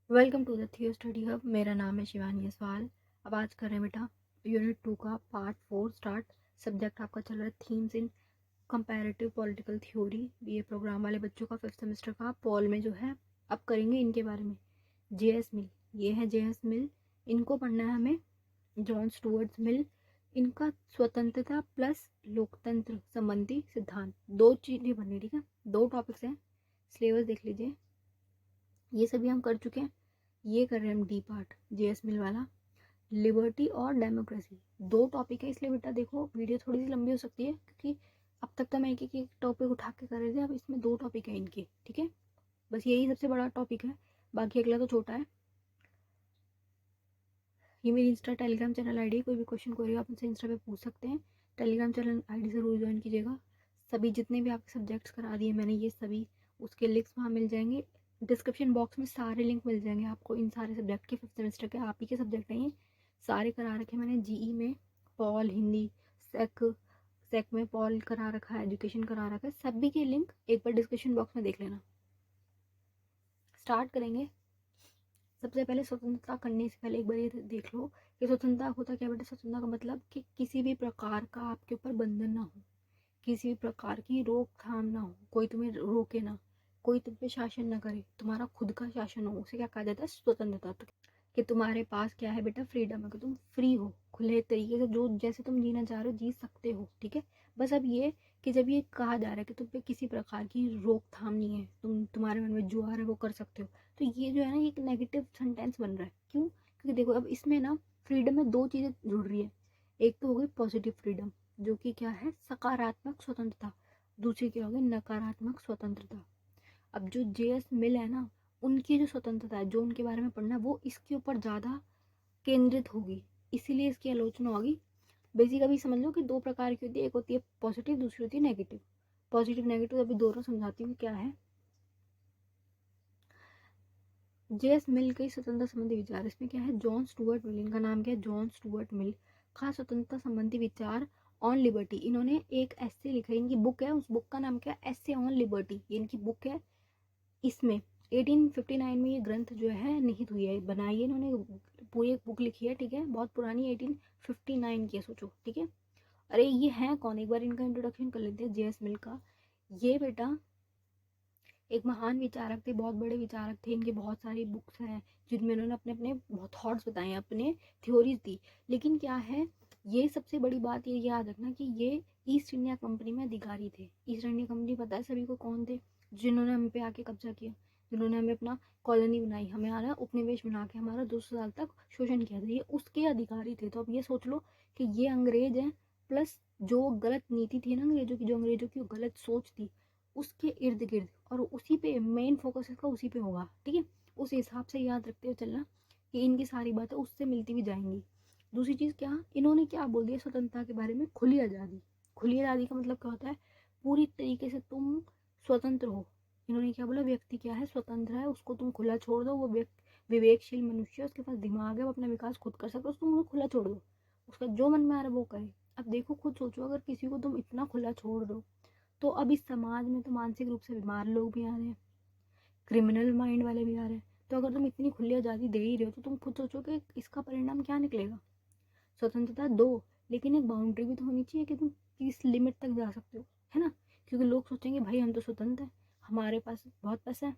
Welcome to the थियो study hub. मेरा नाम है शिवानी यसवाल। अब आज कर रहे हैं बेटा यूनिट 2 का पार्ट 4 स्टार्ट। सब्जेक्ट आपका चल रहा है थीम्स इन कंपैरेटिव पॉलिटिकल थ्योरी। ये प्रोग्राम वाले बच्चों का 5th सेमेस्टर का पॉल में जो है अब करेंगे इनके बारे में। जेएस मिल, ये है जेएस मिल। इनको पढ़ना है हमें। जॉन स्टुअर्ट मिल, इनका स्वतंत्रता प्लस लोकतंत्र संबंधी सिद्धांत, दो चीजें पढ़नी, ठीक है। दो टॉपिक्स हैं, सिलेबस देख लीजिए। ये सभी हम कर चुके हैं। ये कर रहे हैं हम डी पार्ट जेएस मिल वाला, लिबर्टी और डेमोक्रेसी। दो टॉपिक है, इसलिए बेटा देखो वीडियो थोड़ी सी लंबी हो सकती है, क्योंकि अब तक तो मैं एक एक टॉपिक उठा के कर रहे थे। अब इसमें दो टॉपिक है इनके, ठीक है। बस यही सबसे बड़ा टॉपिक है, बाकी अगला तो छोटा है। ये मेरी इंस्टा टेलीग्राम चैनल आईडी, कोई भी क्वेश्चन कोई आप मुझसे इंस्टा पे पूछ सकते हैं। टेलीग्राम चैनल आईडी जरूर ज्वाइन कीजिएगा। सभी जितने भी आपके सब्जेक्ट्स करा दिए मैंने, ये सभी उसके लिंक्स वहाँ मिल जाएंगे। डिस्क्रिप्शन बॉक्स में सारे लिंक मिल जाएंगे आपको इन सारे सब्जेक्ट के। 5th सेमेस्टर के आप ही के सब्जेक्ट हैं ये, सारे करा रखे मैंने। जीई में पॉल हिंदी, सेक सेक में पॉल करा रखा है, एजुकेशन करा रखा है। सभी के लिंक एक बार डिस्क्रिप्शन बॉक्स में देख लेना। स्टार्ट करेंगे। सबसे पहले स्वतंत्रता करने से पहले एक बार ये देख लो कि स्वतंत्रता होता क्या बेटा। स्वतंत्रता का मतलब कि किसी भी प्रकार का आपके ऊपर बंधन ना हो, किसी भी प्रकार की रोकथाम ना हो, कोई तुम्हें रोके ना, कोई तुम पे शासन ना करे, तुम्हारा खुद का शासन हो। उसे क्या कहा जाता है? स्वतंत्रता। तो कि तुम्हारे पास क्या है बेटा? फ्रीडम है, कि तुम फ्री हो, खुले तरीके से जो जैसे तुम जीना चाह रहे हो जी सकते हो, ठीक है। बस अब ये कि जब ये कहा जा रहा है कि तुम पे किसी प्रकार की रोकथाम नहीं है, तुम्हारे मन में जो आ रहा है वो कर सकते हो, तो ये जो है ना, ये एक नेगेटिव सेंटेंस बन रहा है। क्यों? क्योंकि देखो अब इसमें ना फ्रीडम में दो चीजें जुड़ रही है। एक तो हो गई पॉजिटिव फ्रीडम, जो कि क्या है? सकारात्मक स्वतंत्रता। दूसरी क्या होगी? नकारात्मक स्वतंत्रता। अब जो जेएस मिल है ना, उनकी जो स्वतंत्रता है, जो उनके बारे में पढ़ना है, वो इसके ऊपर ज़्यादा केंद्रित होगी, इसीलिए इसकी आलोचना होगी। बेसिक अभी समझ लो कि दो प्रकार की होती है, एक होती है पॉजिटिव, दूसरी होती है नेगेटिव। पॉजिटिव नेगेटिव अभी दोनों समझाती हूँ क्या है। जेएस मिल के स्वतंत्रता संबंधी विचार, इसमें क्या है? जॉन स्टुअर्ट मिल, इनका नाम क्या है? जॉन स्टुअर्ट मिल का स्वतंत्रता संबंधी विचार ऑन लिबर्टी। इन्होंने एक ऐसे लिखा है, इनकी बुक है, उस बुक का नाम क्या है? एसे ऑन लिबर्टी, ये इनकी बुक है। इसमें 1859 में ये ग्रंथ जो है निहित हुई है, बनाई है इन्होंने, पूरी एक बुक लिखी है, ठीक है। बहुत पुरानी 1859 की है, सोचो, ठीक है। अरे ये है कौन? एक बार इनका इंट्रोडक्शन कर लेते हैं जेएस मिल का। ये बेटा एक महान विचारक थे, बहुत बड़े विचारक थे। इनकी बहुत सारी बुक्स हैं जिनमें उन्होंने अपने अपने बहुत थॉट्स बताए, अपने थ्योरीज दी। लेकिन क्या है, ये सबसे बड़ी बात ये याद रखना कि ये ईस्ट इंडिया कंपनी में अधिकारी थे। ईस्ट इंडिया कंपनी पता है सभी को कौन थे? जिन्होंने हम पे आके कब्जा किया, जिन्होंने हमें अपना कॉलोनी बनाई, हमें आ रहा उपनिवेश बना के हमारा 200 साल तक शोषण किया था, ये उसके अधिकारी थे। तो अब ये सोच लो कि ये अंग्रेज हैं, प्लस जो गलत नीति थी ना अंग्रेजों की, जो अंग्रेजों की गलत सोच थी, उसके इर्द गिर्द, और उसी पे मेन फोकस इसका उसी पे होगा, ठीक है। उस हिसाब से याद रखते हुए चलना कि इनकी सारी बातें उससे मिलती भी जाएंगी। दूसरी चीज क्या, इन्होंने क्या बोल दिया स्वतंत्रता के बारे में? खुली आज़ादी। खुली आज़ादी का मतलब क्या होता है? पूरी तरीके से तुम स्वतंत्र हो। इन्होंने क्या बोला? व्यक्ति क्या है? स्वतंत्र है, उसको तुम खुला छोड़ दो। वो विवेकशील मनुष्य, उसके पास दिमाग है, वो अपना विकास खुद कर सकता है, उसको तुम खुला छोड़ दो, उसका जो मन में आ रहा है वो करे। अब देखो, खुद सोचो, अगर किसी को तुम इतना खुला छोड़ दो, तो अब इस समाज में तो मानसिक रूप से बीमार लोग भी आ रहे हैं, क्रिमिनल माइंड वाले भी आ रहे हैं। तो अगर तुम इतनी खुली आज़ादी दे ही रहे हो, तो तुम खुद सोचो कि इसका परिणाम क्या निकलेगा। स्वतंत्रता दो, लेकिन एक बाउंड्री भी तो होनी चाहिए कि तुम किस लिमिट तक जा सकते हो, है ना। क्योंकि लोग सोचेंगे भाई हम तो स्वतंत्र हैं, हमारे पास बहुत पैसा है,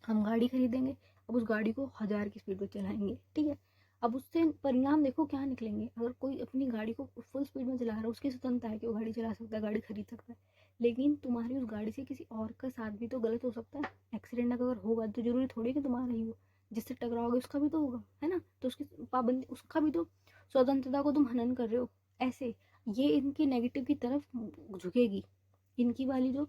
हम गाड़ी खरीदेंगे, अब उस गाड़ी को 1000 की स्पीड पर चलाएंगे, ठीक है। अब उससे परिणाम देखो क्या निकलेंगे। अगर कोई अपनी गाड़ी को फुल स्पीड में चला रहा है, उसकी स्वतंत्रता है कि वो गाड़ी चला सकता है, गाड़ी खरीद सकता है, लेकिन तुम्हारी उस गाड़ी से किसी और का साथ भी तो गलत हो सकता है। एक्सीडेंट अगर होगा तो जरूरी थोड़ी कि तुम्हारा ही हो, जिससे टकराओगे उसका भी तो होगा, है ना। तो उसकी पाबंदी, उसका भी तो, स्वतंत्रता को तुम हनन कर रहे हो ऐसे। ये इनकी नेगेटिव की तरफ झुकेगी। इनकी वाली जो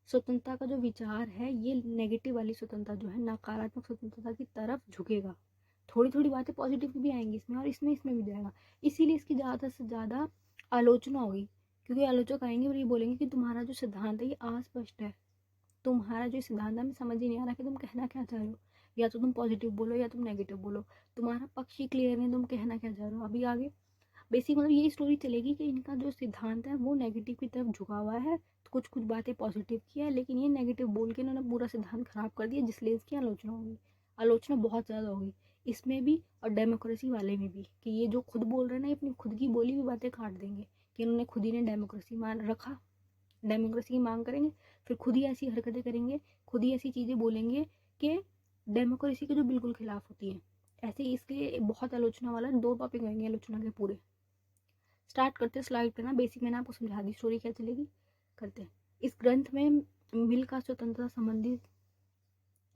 स्वतंत्रता का जो विचार है, ये नेगेटिव वाली स्वतंत्रता जो है, नकारात्मक स्वतंत्रता की तरफ झुकेगा। थोड़ी थोड़ी बातें पॉजिटिव भी आएंगी इसमें, और इसमें भी जाएगा। इसीलिए इसकी ज़्यादा से ज़्यादा आलोचना होगी, क्योंकि आलोचक आएंगे और ये बोलेंगे कि तुम्हारा जो सिद्धांत है ये अस्पष्ट है, तुम्हारा जो सिद्धांत है हमें समझ ही नहीं आ रहा कि तुम कहना क्या चाह रहे हो। या तो तुम पॉजिटिव बोलो या तुम नेगेटिव बोलो, तुम्हारा पक्ष ही क्लियर नहीं, तुम कहना क्या चाह रहे हो। अभी आगे बेसिक मतलब यही स्टोरी चलेगी कि इनका जो सिद्धांत है वो नेगेटिव की तरफ झुका हुआ है। तो कुछ कुछ बातें पॉजिटिव की है, लेकिन ये नेगेटिव बोल के इन्होंने पूरा सिद्धांत खराब कर दिया, जिसलिए इसकी आलोचना होगी। आलोचना बहुत ज़्यादा होगी इसमें भी और डेमोक्रेसी वाले में भी, कि ये जो खुद बोल रहे हैं ना, ये अपनी खुद की बोली हुई बातें काट देंगे कि इन्होंने खुद ही ने डेमोक्रेसी मान रखा, डेमोक्रेसी की मांग करेंगे, फिर खुद ही ऐसी हरकतें करेंगे, खुद ही ऐसी चीज़ें बोलेंगे कि डेमोक्रेसी के जो बिल्कुल खिलाफ होती है। ऐसे ही इसके बहुत आलोचना वाला 2 टॉपिक होंगे आलोचना के पूरे। स्टार्ट करते हैं स्लाइड पे ना, बेसिक मैंने आपको समझा दी, स्टोरी क्या चलेगी करते हैं। इस ग्रंथ में मिल का स्वतंत्रता संबंधी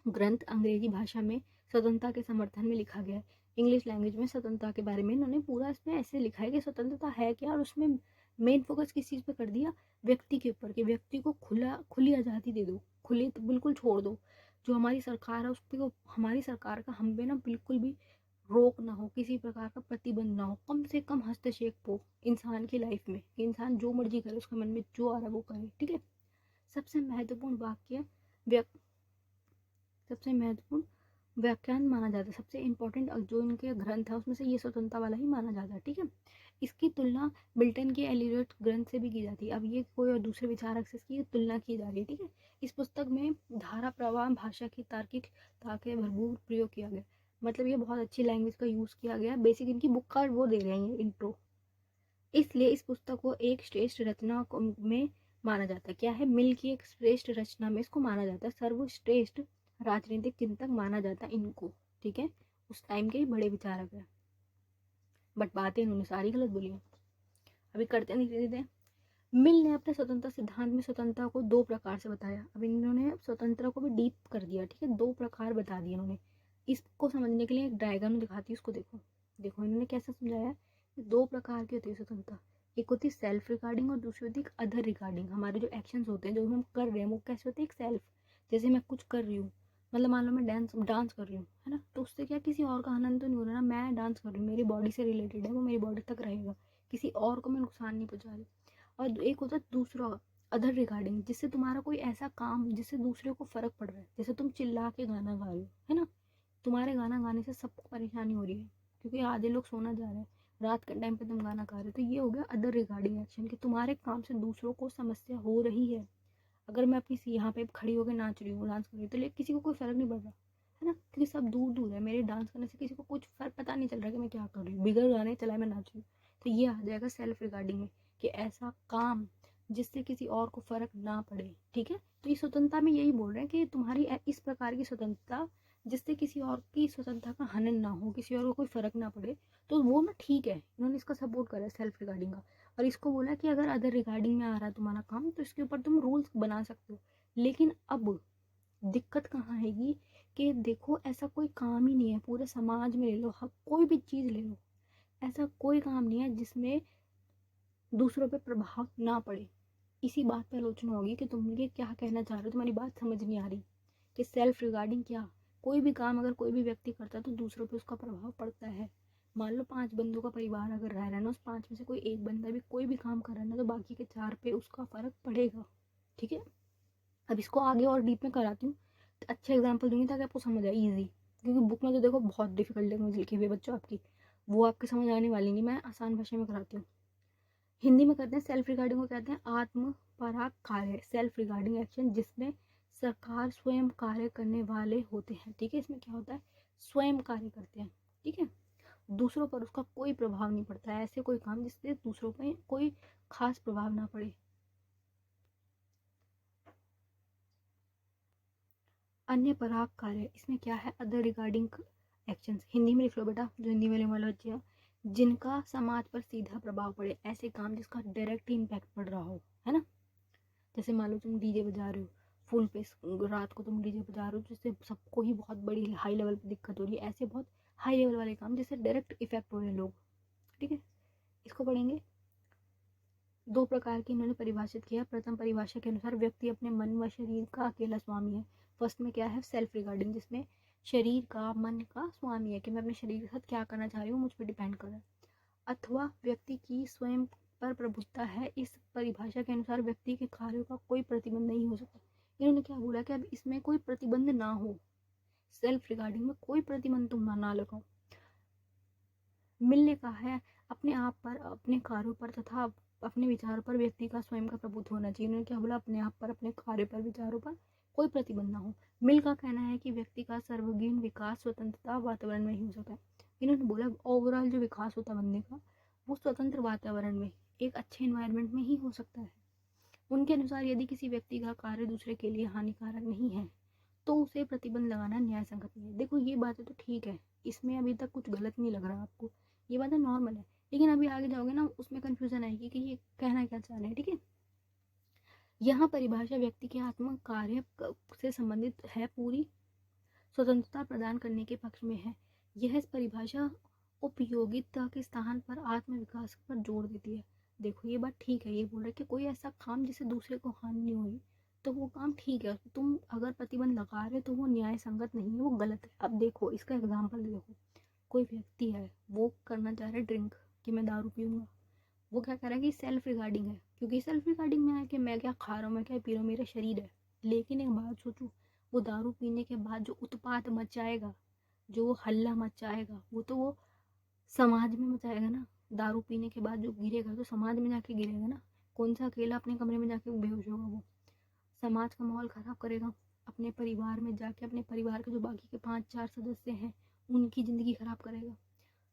ग्रंथ अंग्रेजी भाषा में स्वतंत्रता के समर्थन में लिखा गया है। इंग्लिश लैंग्वेज में स्वतंत्रता के बारे में इन्होंने पूरा इसमें ऐसे लिखा है कि स्वतंत्रता है क्या, और उसमें मेन फोकस किस चीज़ पे कर दिया, व्यक्ति के ऊपर, कि व्यक्ति को खुली आज़ादी दे दो, खुली तो बिल्कुल छोड़ दो। जो हमारी सरकार है उस पर, हमारी सरकार का हम पे ना बिल्कुल भी रोक ना हो, किसी प्रकार का प्रतिबंध ना हो, कम से कम हस्तक्षेप हो इंसान की लाइफ में, कि इंसान जो मर्जी करे, उसके मन में जो आ रहा है वो करे, ठीक है। सबसे महत्वपूर्ण वाक्य सबसे महत्वपूर्ण व्याख्यान माना जाता है, सबसे इंपॉर्टेंट जो इनके ग्रंथ है उसमें से ये स्वतंत्रता वाला ही माना जाता है, ठीक है। इसकी तुलना मिल्टन के एलियट ग्रंथ से भी की जाती है। अब ये कोई और दूसरे विचारक से इसकी तुलना की जा रही है, ठीक है। इस पुस्तक में धारा प्रवाह भाषा की तार्किकता के भरपूर प्रयोग किया गया, मतलब ये बहुत अच्छी लैंग्वेज का यूज़ किया गया। बेसिक इनकी बुक का वो दे रहे हैं ये इंट्रो, इसलिए इस पुस्तक को एक श्रेष्ठ रचना में माना जाता है। क्या है, मिल की एक श्रेष्ठ रचना में इसको माना जाता है, सर्वश्रेष्ठ राजनीतिक चिंतक माना जाता है इनको, ठीक है। उस टाइम के बड़े विचारक है, बट बातें इन्होंने सारी गलत बोली हैं। अभी करते हैं धीरे धीरे। मिल ने अपने स्वतंत्रता सिद्धांत में स्वतंत्रता को 2 प्रकार से बताया। अब इन्होंने स्वतंत्रता को भी डीप कर दिया, ठीक है, 2 प्रकार बता दिए इन्होंने। इसको समझने के लिए एक डायग्राम दिखाती हूँ, उसको देखो। देखो इन्होंने कैसे समझाया, 2 प्रकार की होती है स्वतंत्रता। एक होती है सेल्फ रिगार्डिंग और दूसरी होती है अदर रिगार्डिंग। हमारे जो एक्शंस होते हैं, जो हम कर रहे हैं, वो कैसे होते हैं, एक सेल्फ, जैसे मैं कुछ कर रही हूँ, मतलब मान लो मैं डांस कर रही हूँ, है ना, तो उससे क्या किसी और का आनंद तो नहीं हो रहा ना, मैं डांस कर रही हूँ, मेरी बॉडी से रिलेटेड है, वो मेरी बॉडी तक रहेगा, किसी और को मैं नुकसान नहीं पहुँचा रही। और एक होता है दूसरा अदर रिगार्डिंग, जिससे तुम्हारा कोई ऐसा काम जिससे दूसरे को फर्क पड़ रहा है, जैसे तुम चिल्ला के गाना गा रहे हो, है ना, तुम्हारे गाना गाने से सबको परेशानी हो रही है, क्योंकि आधे लोग सोना जा रहे हैं, रात के टाइम पे तुम गाना गा रहे हो, तो ये हो गया अदर रिगार्डिंग एक्शन, कि तुम्हारे काम से दूसरों को समस्या हो रही है। अगर मैं अपनी यहाँ पे खड़ी होकर नाच रही हूँ, डांस कर रही हूँ, तो लेकिन किसी को कोई फर्क नहीं पड़ रहा, है ना, क्योंकि सब दूर दूर है, मेरे डांस करने से किसी को कुछ फर्क पता नहीं चल रहा कि मैं क्या कर रही हूँ, बिगड़ गाने चलाए मैं नाच रही हूँ। तो ये आ जाएगा सेल्फ रिगार्डिंग में, कि ऐसा काम जिससे किसी और को फर्क ना पड़े, ठीक है। तो ये स्वतंत्रता में यही बोल रहे हैं कि तुम्हारी इस प्रकार की स्वतंत्रता जिससे किसी और की स्वतंत्रता का हनन ना हो, किसी और को कोई फर्क ना पड़े, तो वो ना ठीक है, इन्होंने इसका सपोर्ट करा है सेल्फ रिगार्डिंग का। और इसको बोला कि अगर अदर रिगार्डिंग में आ रहा है तुम्हारा काम, तो इसके ऊपर तुम रूल्स बना सकते हो। लेकिन अब दिक्कत कहाँ आएगी, कि देखो ऐसा कोई काम ही नहीं है, पूरे समाज में ले लो, कोई भी चीज़ ले लो, ऐसा कोई काम नहीं है जिसमें दूसरों पे प्रभाव ना पड़े। इसी बात पे आलोचना होगी कि तुम ये क्या कहना चाह रहे हो, तुम्हारी बात समझ नहीं आ रही, कि सेल्फ रिगार्डिंग क्या, कोई भी काम अगर कोई भी व्यक्ति करता है तो दूसरों पे उसका प्रभाव पड़ता है। मान लो 5 बंदों का परिवार अगर रह रहा है ना, उस 5 में से कोई एक बंदा भी कोई भी काम कर रहा है ना, तो बाकी के 4 पे उसका फर्क पड़ेगा, ठीक है। अब इसको आगे और डीप में कराती हूँ, तो अच्छे एग्जाम्पल दूंगी ताकि आपको समझ आए ईजी, क्योंकि बुक में तो देखो बहुत डिफिकल्ट लैंग्वेज लिखी हुई है बच्चों आपकी, वो आपके समझ आने वाली नहीं, मैं आसान भाषा में कराती हूँ। हिंदी में करते हैं, सेल्फ रिगार्डिंग को कहते हैं आत्म पराग कार्य, सेल्फ रिगार्डिंग एक्शन जिसमें सरकार स्वयं कार्य करने वाले होते हैं, ठीक है। इसमें क्या होता है, स्वयं कार्य करते हैं, ठीक है, दूसरों पर उसका कोई प्रभाव नहीं पड़ता है, ऐसे कोई काम जिससे दूसरों पर कोई खास प्रभाव ना पड़े। अन्य पराग कार्य, इसमें क्या है, अदर रिगार्डिंग एक्शंस, हिंदी में लिख लो बेटा, जो हिंदी में वाले बच्चे हैं, जिनका समाज पर सीधा प्रभाव पड़े, ऐसे काम जिसका डायरेक्ट इम्पैक्ट पड़ रहा हो, है ना। जैसे मान लो तुम डीजे बजा रहे हो फुल पे, रात को तुम डीजे बजा रहे हो, जिससे सबको ही बहुत बड़ी हाई लेवल पे दिक्कत हो रही है, ऐसे बहुत हाई लेवल वाले काम जिससे डायरेक्ट इफेक्ट हो रहे हैं लोग, ठीक है। इसको पढ़ेंगे। 2 प्रकार की इन्होंने परिभाषित किया। प्रथम परिभाषा के अनुसार व्यक्ति अपने मन व शरीर का अकेला स्वामी है। फर्स्ट में क्या है, सेल्फ रिगार्डिंग, जिसमें शरीर का मन का स्वामी है, कि मैं अपने शरीर के साथ क्या करना चाह रही हूँ मुझ पर डिपेंड कर रहा है। अथवा व्यक्ति की स्वयं पर प्रभुत्व है। इस परिभाषा के अनुसार व्यक्ति के कार्यों का कोई प्रतिबंध नहीं हो सकता। इन्होंने क्या बोला कि अब इसमें कोई प्रतिबंध ना हो, सेल्फ रिगार्डिंग में कोई प्रतिबंध तुम ना लगाओ। मिलने का है अपने आप पर, अपने कार्यों पर तथा अपने विचारों पर व्यक्ति का स्वयं का प्रभुत्व होना चाहिए। उन्होंने क्या बोला, अपने आप पर, अपने कार्यों पर, विचारों पर कोई प्रतिबंध ना हो। मिल का कहना है कि व्यक्ति का सर्वांगीण विकास स्वतंत्रता वातावरण में ही हो सकता है। इन्होंने बोला ओवरऑल जो विकास होता है बंदे का वो स्वतंत्र वातावरण में, एक अच्छे इन्वायरमेंट में ही हो सकता है। उनके अनुसार यदि किसी व्यक्ति का कार्य दूसरे के लिए हानिकारक नहीं है तो उसे प्रतिबंध लगाना न्याय संगत नहीं है। देखो ये बातें तो ठीक है, इसमें अभी तक कुछ गलत नहीं लग रहा आपको, ये बातें नॉर्मल है। लेकिन अभी आगे जाओगे ना उसमें कंफ्यूजन आएगी कि ये कहना क्या चाह रहे हैं। ठीक है, यहाँ परिभाषा व्यक्ति के आत्म कार्य से संबंधित है, पूरी स्वतंत्रता प्रदान करने के पक्ष में है। यह परिभाषा उपयोगिता के स्थान पर आत्म विकास पर जोर देती है। देखो ये बात ठीक है, ये बोल रहे कि कोई ऐसा काम जिससे दूसरे को हानि नहीं हुई तो वो काम ठीक है, तुम अगर प्रतिबंध लगा रहे हो तो वो न्याय संगत नहीं है, वो गलत है। अब देखो इसका एग्जाम्पल देखो, कोई व्यक्ति है वो करना चाह रहा है ड्रिंक कि मैं दारू पीऊँगा, वो क्या कह रहा है कि सेल्फ रिगार्डिंग है, क्योंकि सेल्फ रिगार्डिंग में है कि मैं क्या खा रहा हूँ, मैं क्या पी रहा हूँ, मेरा शरीर है। लेकिन एक बात सोचो, वो दारू पीने के बाद जो उत्पात मचाएगा, जो वो हल्ला मचाएगा, वो तो वो समाज में मचाएगा ना। दारू पीने के बाद जो गिरेगा तो समाज में जाके गिरेगा ना। कौन सा अकेला अपने कमरे में जाके बेहोश होगा, वो समाज का माहौल खराब करेगा। अपने परिवार में जाके अपने परिवार के जो बाकी के 5-4 सदस्य हैं उनकी ज़िंदगी खराब करेगा।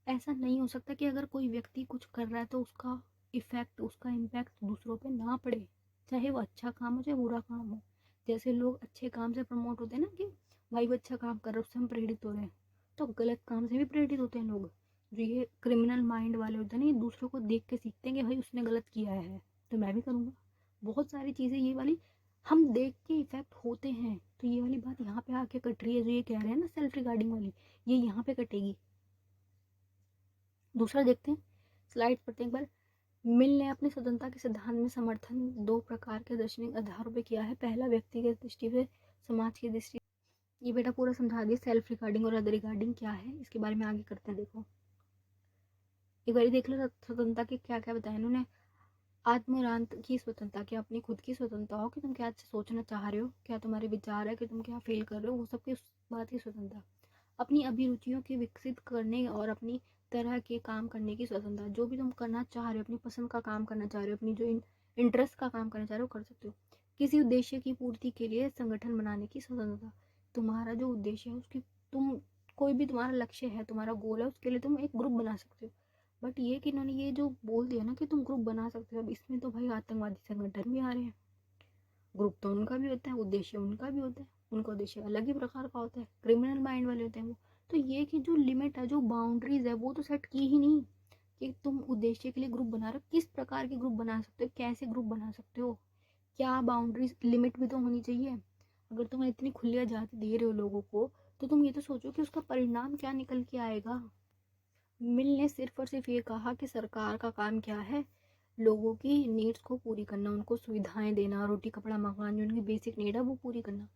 ऐसा नहीं हो सकता कि अगर कोई व्यक्ति कुछ कर रहा है तो उसका इफेक्ट, उसका इम्पैक्ट दूसरों पे ना पड़े, चाहे वो अच्छा काम हो चाहे बुरा काम हो। जैसे लोग अच्छे काम से प्रमोट होते हैं ना कि भाई वो अच्छा काम कर रहा है उससे हम प्रेरित हो रहे हैं, तो गलत काम से भी प्रेरित होते हैं लोग। जो ये क्रिमिनल माइंड वाले होते हैं ना, ये दूसरों को देख के सीखते हैं कि भाई उसने गलत किया है तो मैं भी करूँगा। बहुत सारी चीज़ें ये वाली हम देख के इफेक्ट होते हैं। तो ये वाली बात यहाँ पे आके कट रही है, जो ये कह रहे हैं ना सेल्फ रिगार्डिंग वाली, ये यहाँ पे कटेगी। दूसरा देखते हैं, स्लाइड पढ़ते हैं एक बार। मिल ने अपने स्वतंत्रता के सिद्धांत में समर्थन दो प्रकार के दार्शनिक आधारों पे किया है। पहला व्यक्तिगत दृष्टि से, समाज की दृष्टि। ये बेटा पूरा समझा दिया सेल्फ रिगार्डिंग और अदर रिगार्डिंग क्या है, इसके बारे में आगे करते हैं। देखो एक बार देख लो स्वतंत्रता के क्या क्या बताया इन्होंने। आत्मरांत की स्वतंत्रता, क्या अपनी खुद की स्वतंत्रता हो कि तुम क्या सोचना चाह रहे हो, क्या तुम्हारे विचार है कि तुम क्या फील कर रहे हो, वो सब की बात की स्वतंत्रता। अपनी अभिरुचियों के विकसित करने और अपनी तरह के काम करने की स्वतंत्रता, जो भी तुम करना चाह रहे हो, अपनी पसंद का काम करना चाह रहे हो, अपनी जो इंटरेस्ट का काम करना चाह रहे हो कर सकते हो। किसी उद्देश्य की पूर्ति के लिए संगठन बनाने की स्वतंत्रता, तुम्हारा जो उद्देश्य है उसकी, तुम कोई भी तुम्हारा लक्ष्य है, तुम्हारा गोल है, उसके लिए तुम एक ग्रुप बना सकते हो। बट ये कि इन्होंने ये जो बोल दिया ना कि तुम ग्रुप बना सकते हो, अब इसमें तो भाई आतंकवादी संगठन भी आ रहे हैं। ग्रुप तो उनका भी होता है, उद्देश्य उनका भी होता है, उनका उद्देश्य अलग ही प्रकार का होता है, क्रिमिनल माइंड वाले होते हैं वो। तो ये कि जो लिमिट है, जो बाउंड्रीज है, वो तो सेट की ही नहीं कि तुम उद्देश्य के लिए ग्रुप बना रहे हो। किस प्रकार के ग्रुप बना सकते हो, कैसे ग्रुप बना सकते हो, क्या बाउंड्रीज, लिमिट भी तो होनी चाहिए। अगर तुम इतनी खुली आज़ादी दे रहे हो लोगों को तो तुम ये तो सोचो कि उसका परिणाम क्या निकल के आएगा। मिल ने सिर्फ और सिर्फ ये कहा कि सरकार का काम क्या है, लोगों की नीड्स को पूरी करना, उनको सुविधाएं देना, रोटी कपड़ा मकान, जो उनकी बेसिक नीड है वो पूरी करना।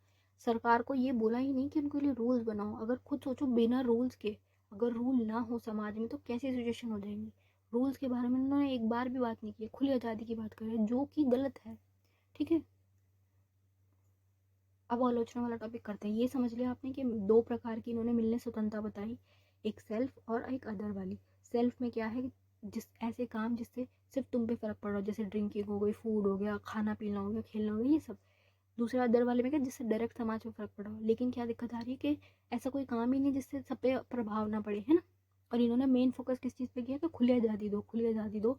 सरकार को ये बोला ही नहीं कि उनके लिए रूल्स बनाओ। अगर खुद सोचो बिना रूल्स के, अगर रूल ना हो समाज में तो कैसी सिचुएशन हो जाएंगी। रूल्स के बारे में उन्होंने एक बार भी बात नहीं की, खुली आज़ादी की बात कर रहे हैं जो कि गलत है। ठीक है, अब आलोचना वाला टॉपिक करते हैं। ये समझ लिया आपने कि दो प्रकार की इन्होंने मिलने स्वतंत्रता बताई, एक सेल्फ और एक अदर वाली। सेल्फ में क्या है, जिस ऐसे काम जिससे सिर्फ तुम पे फर्क पड़ रहा हो, जैसे ड्रिंकिंग हो गई, फूड हो गया, खाना पीना हो गया, खेलना हो गया, ये सब। दूसरा अदर वाले में क्या, जिससे डायरेक्ट समाज पे फर्क पड़ा हो। लेकिन क्या दिक्कत आ रही है कि ऐसा कोई काम ही नहीं जिससे सब पे प्रभाव ना पड़े, है ना। और इन्होंने मेन फोकस किस चीज़ पे किया कि खुली आज़ादी दो, खुली आज़ादी दो।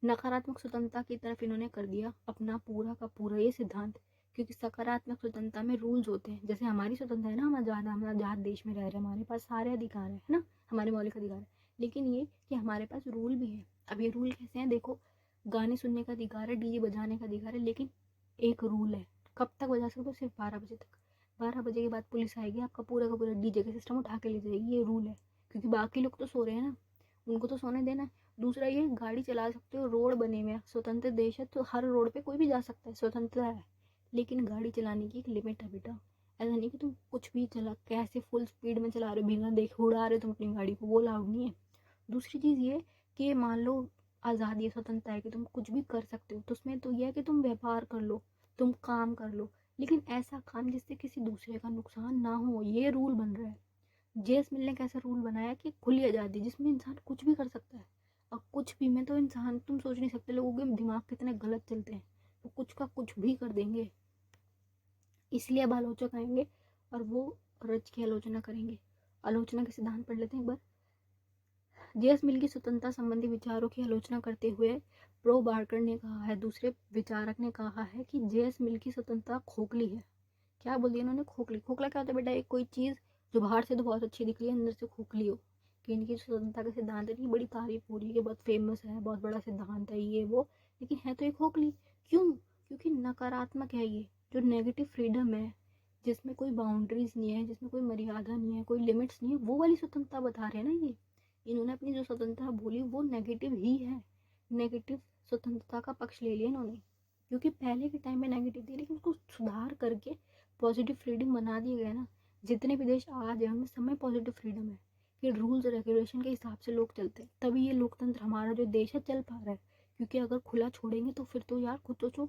नकारात्मक स्वतंत्रता की तरफ इन्होंने कर दिया अपना पूरा का पूरा ये सिद्धांत। क्योंकि सकारात्मक स्वतंत्रता में रूल्स होते हैं, जैसे हमारी स्वतंत्रता है ना, हम आज़ाद देश में रह रहे हैं, हमारे पास सारे अधिकार है ना, हमारे मौलिक अधिकार है। लेकिन ये कि हमारे पास रूल भी है। अब ये रूल कैसे हैं, देखो गाने सुनने का अधिकार है, डीजे बजाने का अधिकार है, लेकिन एक रूल है, कब तक बजा सकते हो, सिर्फ 12 बजे तक। 12 बजे के बाद पुलिस आएगी, आपका पूरा का पूरा डीजे का सिस्टम उठा के ले जाएगी, ये रूल है। क्योंकि बाकी लोग तो सो रहे हैं ना, उनको तो सोने देना है। दूसरा ये गाड़ी चला सकते हो, रोड बने हुए हैं, स्वतंत्र देश है तो हर रोड पे कोई भी जा सकता है, स्वतंत्रता है। लेकिन गाड़ी चलाने की एक लिमिट है बेटा। ऐसा नहीं कि तुम कुछ भी चला, कैसे फुल स्पीड में चला रहे हो, बिना देखे उड़ा रहे हो तुम अपनी गाड़ी को, वो अलाउड नहीं है। दूसरी चीज़ ये कि मान लो आज़ादी है, स्वतंत्रता है कि तुम कुछ भी कर सकते हो, तो उसमें तो यह है कि तुम व्यापार कर लो, तुम काम कर लो, लेकिन ऐसा काम जिससे किसी दूसरे का नुकसान ना हो, ये रूल बन रहा है। जेएस मिल ने कैसा रूल बनाया कि खुली आज़ादी, जिसमें इंसान कुछ भी कर सकता है। और कुछ भी में तो इंसान, तुम सोच नहीं सकते लोगों के दिमाग कितने गलत चलते हैं, तो कुछ का कुछ भी कर देंगे। इसलिए अब आलोचक आएंगे और वो रज की आलोचना करेंगे। आलोचना के सिद्धांत पढ़ लेते हैं एक बार। जेएस मिल की स्वतंत्रता संबंधी विचारों की आलोचना करते हुए प्रो बार्कर ने कहा है, दूसरे विचारक ने कहा है कि जेएस मिल की स्वतंत्रता खोखली है। क्या बोल दिया इन्होंने? खोखली। खोखला क्या होता है बेटा? एक कोई चीज़ जो बाहर से तो बहुत अच्छी दिख रही है, अंदर से खोखली हो। कि इनकी स्वतंत्रता का सिद्धांत की बड़ी तारीफ हो रही है कि बहुत फेमस है, बहुत बड़ा सिद्धांत है ये वो, लेकिन है तो एक खोखली। क्यों? क्योंकि नकारात्मक है ये। जो नेगेटिव फ्रीडम है, जिसमें कोई बाउंड्रीज नहीं है, जिसमें कोई मर्यादा नहीं है, कोई लिमिट्स नहीं है, वो वाली स्वतंत्रता बता रहे हैं ना ये। इन्होंने अपनी जो स्वतंत्रता बोली वो नेगेटिव ही है। नेगेटिव स्वतंत्रता का पक्ष ले लिया इन्होंने, क्योंकि पहले के टाइम में नेगेटिव थी, लेकिन उसको सुधार करके पॉजिटिव फ्रीडम बना दिया गया ना। जितने भी देश आज है उनमें सब में पॉजिटिव फ्रीडम है कि रूल्स रेगुलेशन के हिसाब से लोग चलते हैं, तभी ये लोकतंत्र हमारा जो देश है चल पा रहा है। क्योंकि अगर खुला छोड़ेंगे तो फिर तो यार खुद सोचो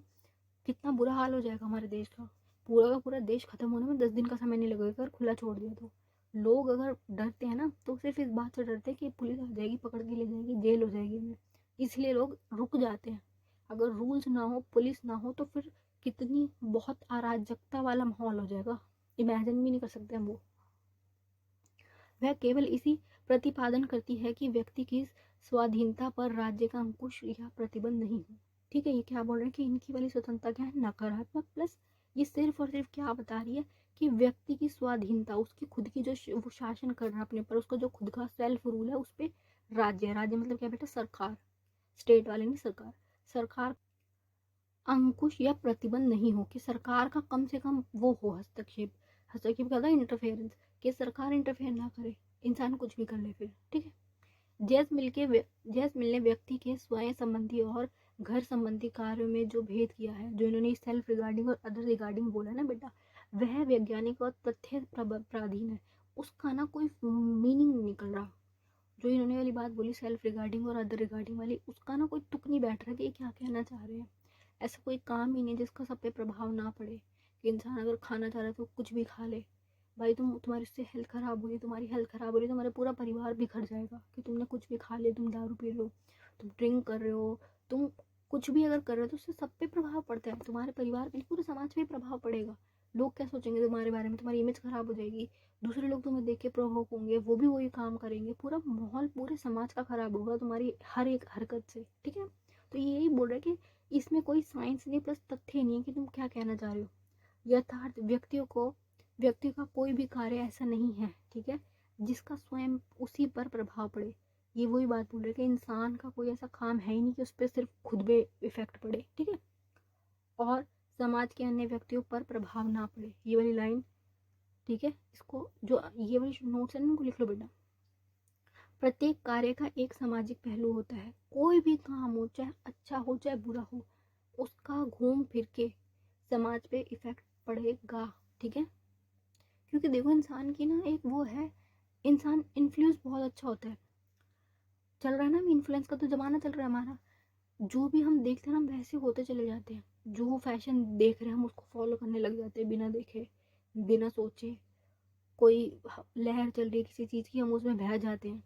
कितना बुरा हाल हो जाएगा हमारे देश का। पूरा का पूरा देश खत्म होने में 10 दिन का समय नहीं लगेगा अगर खुला छोड़ दिया तो। लोग अगर डरते हैं ना तो सिर्फ इस बात से डरते हैं कि पुलिस आ जाएगी, पकड़ के ले जाएगी, जेल हो जाएगी उन्हें, इसलिए लोग रुक जाते हैं। अगर रूल्स ना हो, पुलिस ना हो, तो फिर कितनी बहुत अराजकता वाला माहौल हो जाएगा, इमेजिन भी नहीं कर सकते हम वो। वह केवल इसी प्रतिपादन करती है कि व्यक्ति की स्वाधीनता पर राज्य का अंकुश या प्रतिबंध नहीं हो। ठीक है, ये क्या बोल रहे हैं कि इनकी वाली स्वतंत्रता क्या है? नकारात्मक। प्लस ये सिर्फ और सिर्फ क्या बता रही है कि व्यक्ति की स्वाधीनता, उसकी खुद की जो वो शासन कर रहा है अपने पर, उसका जो खुद का सेल्फ रूल है, उस पर राज्य, राज्य मतलब क्या बेटा? सरकार। स्टेट वाले नहीं, सरकार। सरकार अंकुश या प्रतिबंध नहीं हो, कि सरकार का कम से कम वो हो हस्तक्षेप। हस्तक्षेप क्या होता है? इंटरफेरेंस। कि सरकार इंटरफेयर ना करे, इंसान कुछ भी कर ले फिर। ठीक है। जेस मिल ने व्यक्ति के स्वयं संबंधी और घर संबंधी कार्यों में जो भेद किया है, जो इन्होंने सेल्फ रिगार्डिंग और अदर रिगार्डिंग बोला ना बेटा, वह वैज्ञानिक और तथ्य प्राधीन है। उसका ना कोई मीनिंग नहीं निकल रहा। जो इन्होंने वाली बात बोली सेल्फ रिगार्डिंग और अदर रिगार्डिंग वाली, उसका ना कोई तुक नहीं बैठ रहा कि ये क्या कहना चाह रहे हैं। ऐसा कोई काम ही नहीं जिसका सब पे प्रभाव ना पड़े, कि इंसान अगर खाना चाह रहा है तो कुछ भी खा ले। भाई तुम्हारी उससे हेल्थ खराब हो रही, तुम्हारी हेल्थ खराब हो रही, तुम्हारा पूरा परिवार बिखर जाएगा कि तुमने कुछ भी खा ले। तुम दारू पी रहे हो, तुम ड्रिंक कर रहे हो, तुम कुछ भी अगर कर रहे हो तो उससे सब पे प्रभाव पड़ता है। तुम्हारे परिवार पे, पूरे समाज पे प्रभाव पड़ेगा। लोग क्या सोचेंगे तुम्हारे बारे में? तुम्हारी इमेज खराब हो जाएगी। दूसरे लोग तुम्हें देख के प्रोवोक होंगे, वो भी वही काम करेंगे, पूरा माहौल पूरे समाज का खराब होगा तुम्हारी हर एक हरकत से। ठीक है। तो यही बोल रहा है कि इसमें कोई साइंस नहीं प्लस तथ्य नहीं है कि तुम क्या कहना चाह रहे हो। यथार्थ व्यक्ति का कोई भी कार्य ऐसा नहीं है, ठीक है, जिसका स्वयं उसी पर प्रभाव पड़े। ये वही बात बोल रहे कि इंसान का कोई ऐसा काम है ही नहीं कि उस पर सिर्फ खुद पे इफेक्ट पड़े। ठीक है। और समाज के अन्य व्यक्तियों पर प्रभाव ना पड़े, ये वाली लाइन। ठीक है। इसको जो ये वाली नोट्स है ना, इनको लिख लो बेटा। प्रत्येक कार्य का एक सामाजिक पहलू होता है। कोई भी काम हो, चाहे अच्छा हो चाहे बुरा हो, उसका घूम फिर के समाज पे इफेक्ट पड़ेगा। ठीक है। क्योंकि देखो इंसान की ना एक वो है, इंसान इन्फ्लुएंस बहुत अच्छा होता है। चल रहा है ना, इन्फ्लुएंस का तो जमाना चल रहा है हमारा। जो भी हम देखते हैं ना, हम वैसे होते चले जाते हैं। जो फैशन देख रहे हैं हम उसको फॉलो करने लग जाते हैं, बिना देखे बिना सोचे। कोई लहर चल रही है किसी चीज़ की, हम उसमें बह जाते हैं।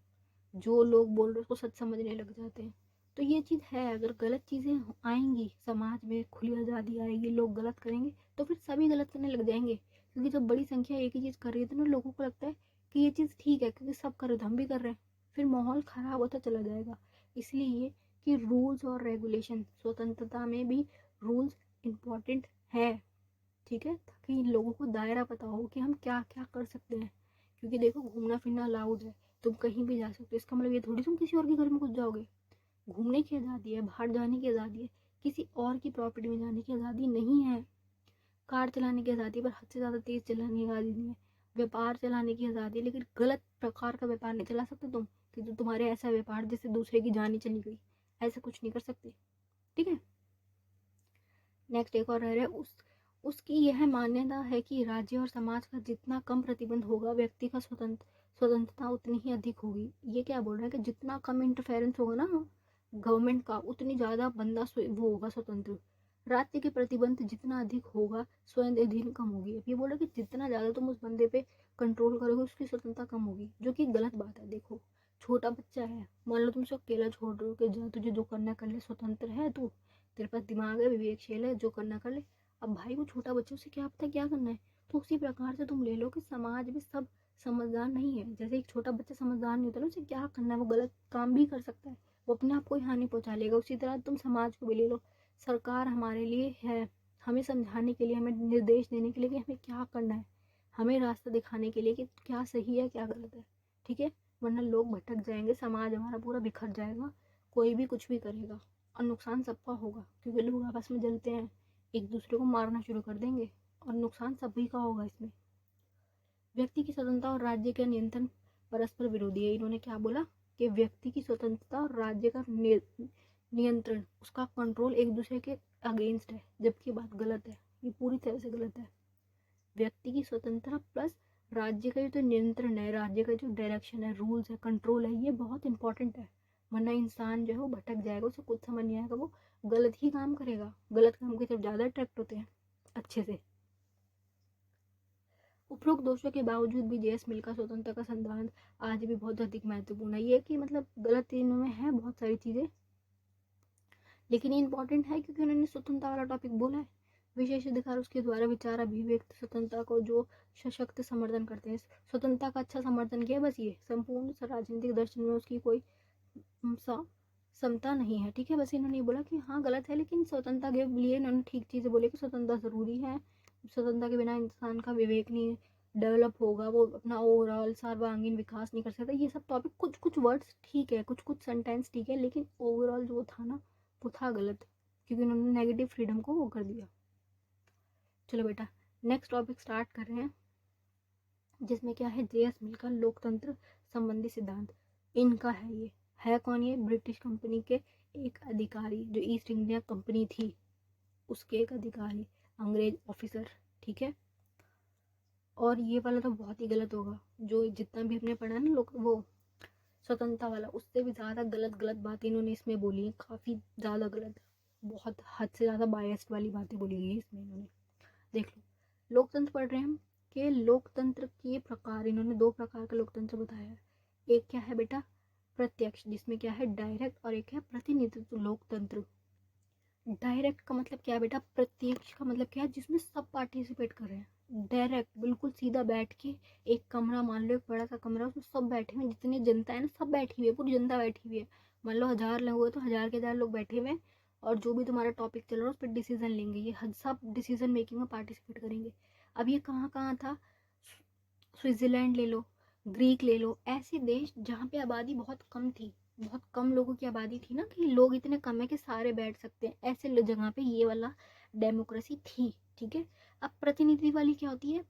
जो लोग बोल रहे हैं उसको सच समझने लग जाते हैं। तो ये चीज़ है, अगर गलत चीज़ें आएंगी समाज में, खुली आज़ादी आएगी, लोग गलत करेंगे तो फिर सभी गलत करने लग जाएंगे। क्योंकि जब बड़ी संख्या एक ही चीज़ कर रही है तो ना लोगों को लगता है कि ये चीज़ ठीक है, क्योंकि सब कर रहे तो हम भी कर रहे हैं। फिर माहौल ख़राब होता चला जाएगा। इसलिए ये कि रूल्स और रेगुलेशन, स्वतंत्रता में भी रूल्स इम्पॉर्टेंट है। ठीक है, ताकि इन लोगों को दायरा पता हो कि हम क्या क्या कर सकते हैं। क्योंकि देखो घूमना फिरना अलाउड है, तुम कहीं भी जा सकते हो, इसका मतलब ये थोड़ी तुम किसी और के घर में घुस जाओगे। घूमने की आज़ादी है, बाहर जाने की आज़ादी है, किसी और की प्रॉपर्टी में जाने की आज़ादी नहीं है। कार चलाने की आज़ादी पर हद से ज़्यादा तेज़ चलाने की आज़ादी नहीं है। व्यापार चलाने की आज़ादी है, लेकिन गलत प्रकार का व्यापार नहीं चला सकते तुम, कि जो तुम्हारे ऐसा व्यापार जिससे दूसरे की जान ही चली गई। ऐसा कुछ नहीं कर सकते। ठीक है। नेक्स्ट एक और रह रहा है, उसकी यह मान्यता है कि राज्य और समाज का जितना कम प्रतिबंध होगा, व्यक्ति का स्वतंत्रता उतनी ही अधिक होगी। ये क्या बोल रहा है कि जितना कम इंटरफेरेंस होगा ना गवर्नमेंट का, उतनी ज़्यादा बंदा वो होगा स्वतंत्र। राज्य के प्रतिबंध जितना अधिक होगा, स्वयं अधीन कम होगी। अब ये बोल रहा है कि जितना ज़्यादा तुम उस बंदे पे कंट्रोल करोगे, उसकी स्वतंत्रता कम होगी, जो कि गलत बात है। देखो छोटा बच्चा है, मान लो तुम उसे अकेला छोड़ रहे हो कि जा तुझे जो करना कर ले, स्वतंत्र है तू, तेरे पास दिमाग है, विवेकशील है, जो करना कर ले। अब भाई वो छोटा बच्चा, उसे क्या पता क्या करना है। तो उसी प्रकार से तुम ले लो कि समाज में सब समझदार नहीं है। जैसे एक छोटा बच्चा समझदार नहीं होता ना, उसे क्या करना है, वो गलत काम भी कर सकता है, वो अपने आप को ही हानि पहुंचा लेगा। उसी तरह तुम समाज को भी ले लो, सरकार हमारे लिए है, हमें समझाने के लिए, हमें निर्देश देने के लिए कि हमें क्या करना है, हमें रास्ता दिखाने के लिए कि क्या सही है क्या गलत है, ठीक है। वरना लोग भटक जाएंगे, समाज हमारा पूरा बिखर जाएगा, कोई भी कुछ भी करेगा और नुकसान सबका होगा, क्योंकि लोग आपस में जलते हैं, एक दूसरे को मारना शुरू कर देंगे और नुकसान सभी का होगा इसमें। व्यक्ति की स्वतंत्रता और राज्य का नियंत्रण परस्पर विरोधी है। इन्होंने क्या बोला कि व्यक्ति की स्वतंत्रता और राज्य का नियंत्रण, उसका कंट्रोल एक दूसरे के अगेंस्ट है, जबकि बात गलत है, ये पूरी तरह से गलत है। व्यक्ति की स्वतंत्रता प्लस राज्य का जो नियंत्रण है, राज्य का जो डायरेक्शन है, रूल्स है, कंट्रोल है, ये बहुत इंपॉर्टेंट है। वरना इंसान जो है वो भटक जाएगा, उसे कुछ समझ नहीं आएगा, वो गलत ही काम करेगा, गलत काम की तरफ ज़्यादा अट्रैक्ट होते हैं अच्छे से। उपरोक्त दोषों के बावजूद भी जेएस मिल का स्वतंत्रता का सिद्धांत आज भी बहुत अधिक महत्वपूर्ण है। ये कि मतलब गलत इनमें है बहुत सारी चीज़ें, लेकिन ये इंपॉर्टेंट है क्योंकि उन्होंने स्वतंत्रता वाला टॉपिक बोला है। विशेष अधिकार उसके द्वारा विचार अभिव्यक्त स्वतंत्रता को जो सशक्त समर्थन करते हैं, स्वतंत्रता का अच्छा समर्थन किया, बस ये संपूर्ण राजनीतिक दर्शन में उसकी कोई समता नहीं है, ठीक है। बस इन्होंने बोला कि हाँ गलत है, लेकिन स्वतंत्रता के लिए इन्होंने ठीक चीज़ें बोली कि स्वतंत्रता ज़रूरी है, स्वतंत्रता के बिना इंसान का विवेक नहीं डेवलप होगा, वो अपना ओवरऑल सर्वांगीण विकास नहीं कर सकता। ये सब टॉपिक, कुछ कुछ वर्ड्स ठीक है, कुछ कुछ सेंटेंस ठीक है, लेकिन ओवरऑल जो था ना वो था गलत, क्योंकि उन्होंने नेगेटिव फ्रीडम को वो कर दिया। चलो बेटा नेक्स्ट टॉपिक स्टार्ट कर रहे हैं, जिसमें क्या है, जेएस मिल का लोकतंत्र संबंधी सिद्धांत। इनका है, ये है कौन, ये ब्रिटिश कंपनी के एक अधिकारी, जो ईस्ट इंडिया कंपनी थी उसके एक अधिकारी, अंग्रेज ऑफिसर, ठीक है। और ये वाला तो बहुत ही गलत होगा, जो जितना भी हमने पढ़ा ना लोग वो स्वतंत्रता वाला, उससे भी ज़्यादा गलत गलत बातें इन्होंने इसमें बोली हैं, काफ़ी ज़्यादा गलत, बहुत हद से ज़्यादा बायस्ड वाली बातें बोली गई हैं इसमें इन्होंने। देख लो, लोकतंत्र पढ़ रहे हैं हम, कि लोकतंत्र के प्रकार, इन्होंने 2 प्रकार का लोकतंत्र बताया है। एक क्या है बेटा, प्रत्यक्ष, जिसमें क्या है डायरेक्ट, और एक है प्रतिनिधित्व लोकतंत्र। डायरेक्ट का मतलब क्या है बेटा, प्रत्यक्ष का मतलब क्या है, जिसमें सब पार्टिसिपेट कर रहे हैं। डायरेक्ट बिल्कुल सीधा बैठ के, एक कमरा मान लो, एक बड़ा सा कमरा, उसमें सब बैठे हुए, जितनी जनता है ना सब बैठी हुई है, पूरी जनता बैठी हुई है। मान लो 1000 लोग हुए तो 1000 के 1000 लोग बैठे हुए हैं, और जो भी तुम्हारा टॉपिक चल रहा है उस पर डिसीजन लेंगे, ये सब डिसीजन मेकिंग में पार्टिसिपेट करेंगे। अब ये कहाँ कहाँ था, स्विट्जरलैंड ले लो, ग्रीक ले लो, ऐसे देश जहाँ पे आबादी बहुत कम थी, बहुत कम लोगों की आबादी थी ना, कि लोग इतने कम है कि सारे बैठ सकते हैं, ऐसे जगह पे ये वाला डेमोक्रेसी थी, ठीक है। अब प्रतिनिधि वाली क्या होती है,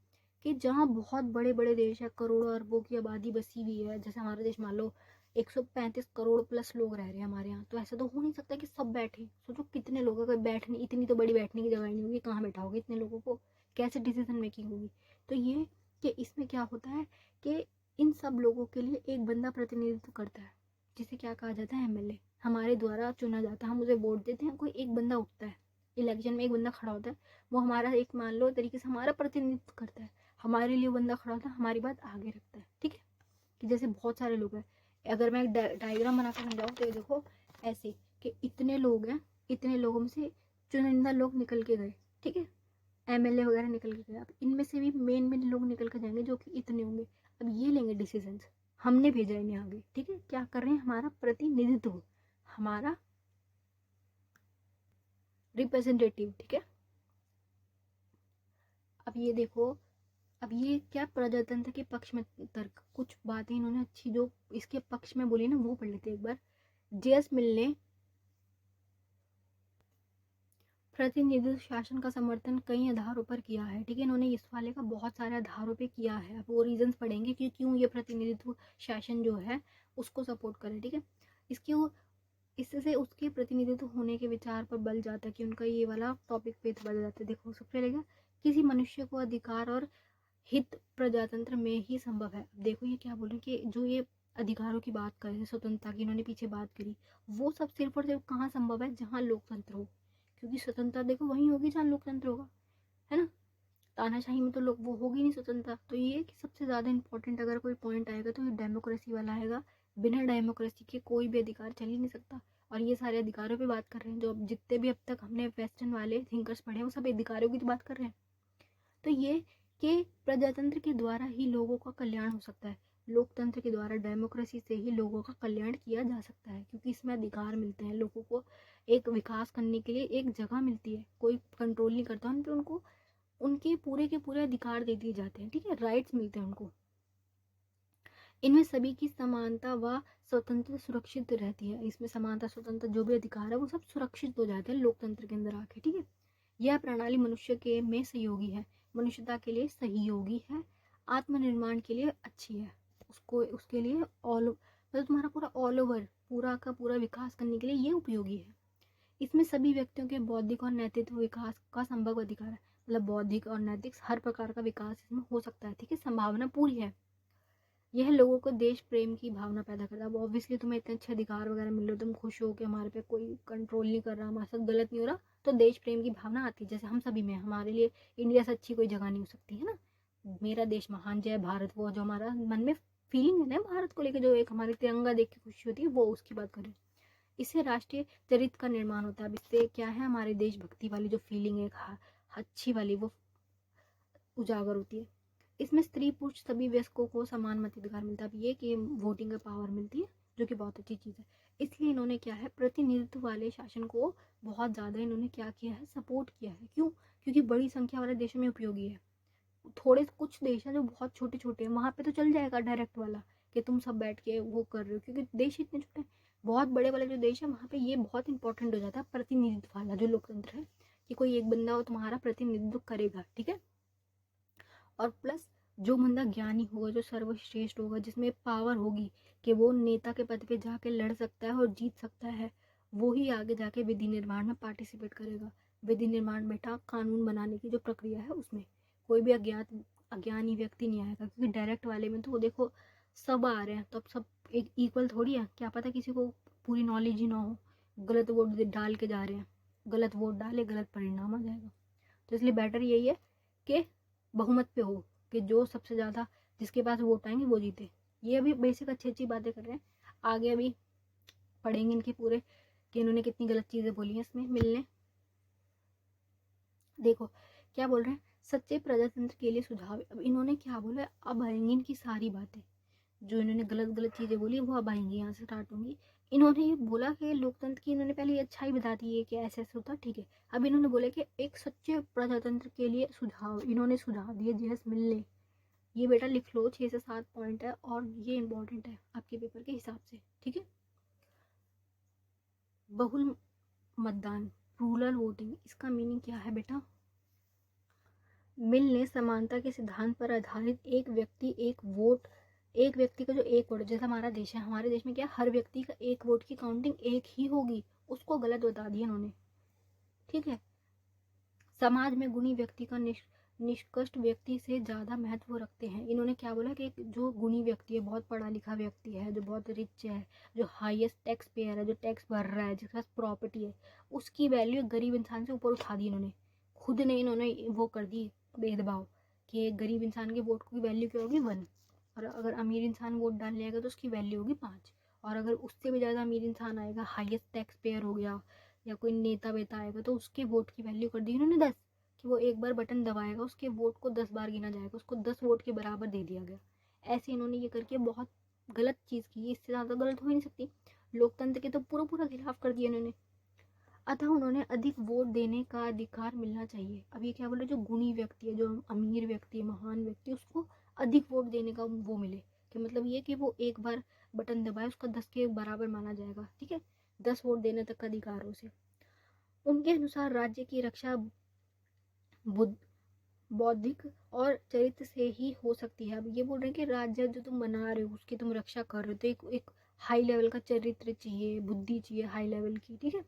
कि जहाँ बहुत बड़े बड़े देश है, करोड़ों अरबों की आबादी बसी हुई है, जैसे हमारा देश मान लो 135 करोड़ प्लस लोग रह रहे हैं हमारे यहाँ, तो ऐसा तो हो नहीं सकता कि सब बैठे। सोचो कितने लोग, अगर बैठने, इतनी तो बड़ी बैठने की जगह ही नहीं होगी, कहाँ बैठाओगे इतने लोगों को, कैसे डिसीजन मेकिंग होगी। तो ये कि इसमें क्या होता है कि इन सब लोगों के लिए एक बंदा प्रतिनिधित्व करता है, जिसे क्या कहा जाता है, एमएलए, हमारे द्वारा चुना जाता है, हम उसे वोट देते हैं, कोई एक बंदा उठता है इलेक्शन में, एक बंदा खड़ा होता है, वो हमारा एक, मान लो तरीके से हमारा प्रतिनिधित्व करता है, हमारे लिए बंदा खड़ा होता है, हमारी बात आगे रखता है, ठीक है। कि जैसे बहुत सारे लोग हैं, अगर मैं एक डायग्राम बना कर समझाऊँ तो देखो ऐसे, कि इतने लोग हैं, इतने लोगों में से चुनिंदा लोग निकल के गए, ठीक है, एमएलए वगैरह निकल के गए, अब इनमें से भी मेन मेन लोग निकल के जाएंगे जो कि इतने होंगे। अब ये लेंगे डिसीजन, हमने भेजा इन्हें आगे, ठीक है, क्या कर रहे हैं, हमारा प्रतिनिधित्व, हमारा रिप्रेजेंटेटिव, ठीक है। अब ये देखो, अब ये क्या प्रजातंत्र के पक्ष में तर्क, कुछ बातें इन्होंने अच्छी जो इसके पक्ष में बोली ना वो पढ़ लेते एक बार। जेएस मिल ने प्रतिनिधित्व शासन का समर्थन कई आधारों पर किया है, ठीक है, इन्होंने इस वाले का बहुत सारे आधारों पे किया है। अब वो रीजंस पढ़ेंगे कि क्यों ये प्रतिनिधित्व शासन जो है उसको सपोर्ट करे, ठीक है। इसके वो, इससे उसके प्रतिनिधित्व होने के विचार पर बल जाता है, कि उनका ये वाला टॉपिक पे बदल जाता है। देखो सबसे पहले किसी मनुष्य को अधिकार और हित प्रजातंत्र में ही संभव है। देखो ये क्या बोल रहे हैं, कि जो ये अधिकारों की बात कर रहे हैं, स्वतंत्रता की इन्होंने पीछे बात करी, वो सब सिर्फ और सिर्फ कहाँ संभव है, जहाँ लोकतंत्र हो, क्योंकि स्वतंत्रता देखो वहीं होगी जहाँ लोकतंत्र होगा, है ना। तानाशाही में तो लोग वो होगी नहीं स्वतंत्रता। तो ये कि सबसे ज़्यादा इंपॉर्टेंट अगर कोई पॉइंट आएगा तो ये डेमोक्रेसी वाला आएगा, बिना डेमोक्रेसी के कोई भी अधिकार चल ही नहीं सकता। और ये सारे अधिकारों पे बात कर रहे हैं। जो अब जितने भी अब तक हमने वेस्टर्न वाले थिंकर्स पढ़े हैं वो सब अधिकारों की तो बात कर रहे हैं। तो ये कि प्रजातंत्र के द्वारा ही लोगों का कल्याण हो सकता है, लोकतंत्र के द्वारा डेमोक्रेसी से ही लोगों का कल्याण किया जा सकता है, क्योंकि इसमें अधिकार मिलते हैं लोगों को, एक विकास करने के लिए एक जगह मिलती है, कोई कंट्रोल नहीं करता उन पर, उनको उनके पूरे के पूरे अधिकार दे दिए जाते हैं, ठीक है, राइट्स मिलते हैं उनको। इनमें सभी की समानता व स्वतंत्रता सुरक्षित रहती है। इसमें समानता स्वतंत्रता जो भी अधिकार है वो सब सुरक्षित हो जाते हैं लोकतंत्र के अंदर आके, ठीक है। यह प्रणाली मनुष्य के में सहयोगी है, मनुष्यता के लिए सहयोगी है, आत्मनिर्माण के लिए अच्छी है, उसको उसके लिए ऑल मतलब तुम्हारा पूरा ऑल ओवर पूरा का पूरा विकास करने के लिए ये उपयोगी है। इसमें सभी व्यक्तियों के बौद्धिक और नैतिक विकास का संभव अधिकार है, मतलब बौद्धिक और नैतिक हर प्रकार का विकास इसमें हो सकता है, ठीक है, संभावना पूरी है। यह लोगों को देश प्रेम की भावना पैदा करता है। अब ऑब्वियसली तुम्हें इतने अच्छे अधिकार वगैरह मिल रहे हो, तुम खुश हो कि हमारे पे कोई कंट्रोल नहीं कर रहा, हमारे साथ गलत नहीं हो रहा, तो देश प्रेम की भावना आती है। जैसे हम सभी में, हमारे लिए इंडिया से अच्छी कोई जगह नहीं हो सकती है ना, मेरा देश महान, जय भारत, वो जो हमारा मन में फीलिंग है ना भारत को लेकर, जो एक हमारे तिरंगा देख के खुशी होती है, वो उसकी बात करें। इससे राष्ट्रीय चरित्र का निर्माण होता है। अब इससे क्या है, हमारे देशभक्ति वाली जो फीलिंग है अच्छी वाली, वो उजागर होती है। इसमें स्त्री पुरुष सभी वयस्कों को समान मताधिकार मिलता है। अब ये कि वोटिंग का पावर मिलती है, जो कि बहुत अच्छी चीज़ है। इसलिए इन्होंने क्या है, प्रतिनिधित्व वाले शासन को बहुत ज़्यादा इन्होंने क्या किया है, सपोर्ट किया है। क्यों? क्योंकि बड़ी संख्या वाले देशों में उपयोगी है। थोड़े कुछ देश हैं जो बहुत छोटे छोटे हैं, वहाँ पे तो चल जाएगा डायरेक्ट वाला कि तुम सब बैठ के वो कर रहे हो, क्योंकि देश इतने छोटे हैं। बहुत बड़े वाले जो देश है वहाँ पे ये बहुत इंपॉर्टेंट हो जाता है, प्रतिनिधित्व वाला जो लोकतंत्र है, कि कोई एक बंदा हो तुम्हारा प्रतिनिधित्व करेगा, ठीक है। और प्लस जो बंदा ज्ञानी होगा, जो सर्वश्रेष्ठ होगा, जिसमें पावर होगी कि वो नेता के पद पे जाके लड़ सकता है और जीत सकता है, वो ही आगे जाके विधि निर्माण में पार्टिसिपेट करेगा। विधि निर्माण बेटा कानून बनाने की जो प्रक्रिया है उसमें कोई भी अज्ञानी व्यक्ति नहीं आएगा, क्योंकि डायरेक्ट वाले में तो वो देखो सब आ रहे हैं, तो अब सब एक इक्वल थोड़ी है, क्या पता किसी को पूरी नॉलेज ही ना हो, गलत वोट डाल के जा रहे हैं, गलत वोट डाले गलत परिणाम आ जाएगा। तो इसलिए बेटर यही है कि बहुमत पे हो, कि जो सबसे ज़्यादा जिसके पास वोट आएंगे वो जीते। ये अभी बेसिक अच्छी अच्छी बातें कर रहे हैं, आगे अभी पढ़ेंगे इनके पूरे कि इन्होंने कितनी गलत चीज़ें बोली हैं इसमें मिलने। देखो क्या बोल रहे हैं, सच्चे प्रजातंत्र के लिए सुझाव। अब इन्होंने क्या बोला, अब आएंगी इनकी सारी बातें, जो इन्होंने गलत गलत चीज़ें बोली वो अब आएंगी, यहाँ से स्टार्ट होंगी। इन्होंने ये बोला कि लोकतंत्र की, इन्होंने पहले अच्छाई बता दी है कि ऐसे ऐसे होता, ठीक है। अब इन्होंने बोला कि एक सच्चे प्रजातंत्र के लिए सुझाव, इन्होंने सुझाव दिए जेएस मिल ले। ये बेटा लिख लो, 6 से 7 पॉइंट है और ये इंपॉर्टेंट है आपके पेपर के हिसाब से, ठीक है। बहुल मतदान, रूरल वोटिंग, इसका मीनिंग क्या है बेटा, मिल ने समानता के सिद्धांत पर आधारित एक व्यक्ति एक वोट, एक व्यक्ति का जो एक वोट, जैसा हमारा देश है, हमारे देश में क्या हर व्यक्ति का एक वोट की काउंटिंग एक ही होगी, उसको गलत बता दिया इन्होंने, ठीक है। समाज में गुणी व्यक्ति का निष्कृष्ट व्यक्ति से ज़्यादा महत्व रखते हैं। इन्होंने क्या बोला कि जो गुणी व्यक्ति है, बहुत पढ़ा लिखा व्यक्ति है, जो बहुत रिच है, जो हाईएस्ट टैक्स पेयर है, जो टैक्स भर रहा है, जिसके पास प्रॉपर्टी है, उसकी वैल्यू गरीब इंसान से ऊपर उठा दी इन्होंने, खुद ने इन्होंने वो कर दी भेदभाव कि गरीब इंसान के वोट की वैल्यू क्या होगी 1, और अगर अमीर इंसान वोट डालने आएगा तो उसकी वैल्यू होगी 5, और अगर उससे भी ज़्यादा अमीर इंसान आएगा, हाईएस्ट टैक्स पेयर हो गया, या कोई नेता वेता आएगा, तो उसके वोट की वैल्यू कर दी इन्होंने 10, कि वो एक बार बटन दबाएगा उसके वोट को 10 बार गिना जाएगा, उसको 10 वोट के बराबर दे दिया गया। ऐसे इन्होंने ये करके बहुत गलत चीज़ की, इससे ज़्यादा गलत हो ही नहीं सकती, लोकतंत्र के तो पूरा पूरा खिलाफ कर दिया इन्होंने। अतः उन्होंने अधिक वोट देने का अधिकार मिलना चाहिए। अब ये क्या बोल रहे, जो गुणी व्यक्ति है, जो अमीर व्यक्ति है, महान व्यक्ति, उसको अधिक वोट देने का वो मिले, कि मतलब ये कि वो एक बार बटन दबाए उसका 10 के बराबर माना जाएगा, ठीक है, 10 वोट देने तक का अधिकार हो उसे। उनके अनुसार राज्य की रक्षा बौद्धिक और चरित्र से ही हो सकती है। अब ये बोल रहे हैं कि राज्य जो तुम बना रहे हो उसकी तुम रक्षा कर रहे हो, तो एक हाई लेवल का चरित्र चाहिए, बुद्धि चाहिए हाई लेवल की, ठीक है।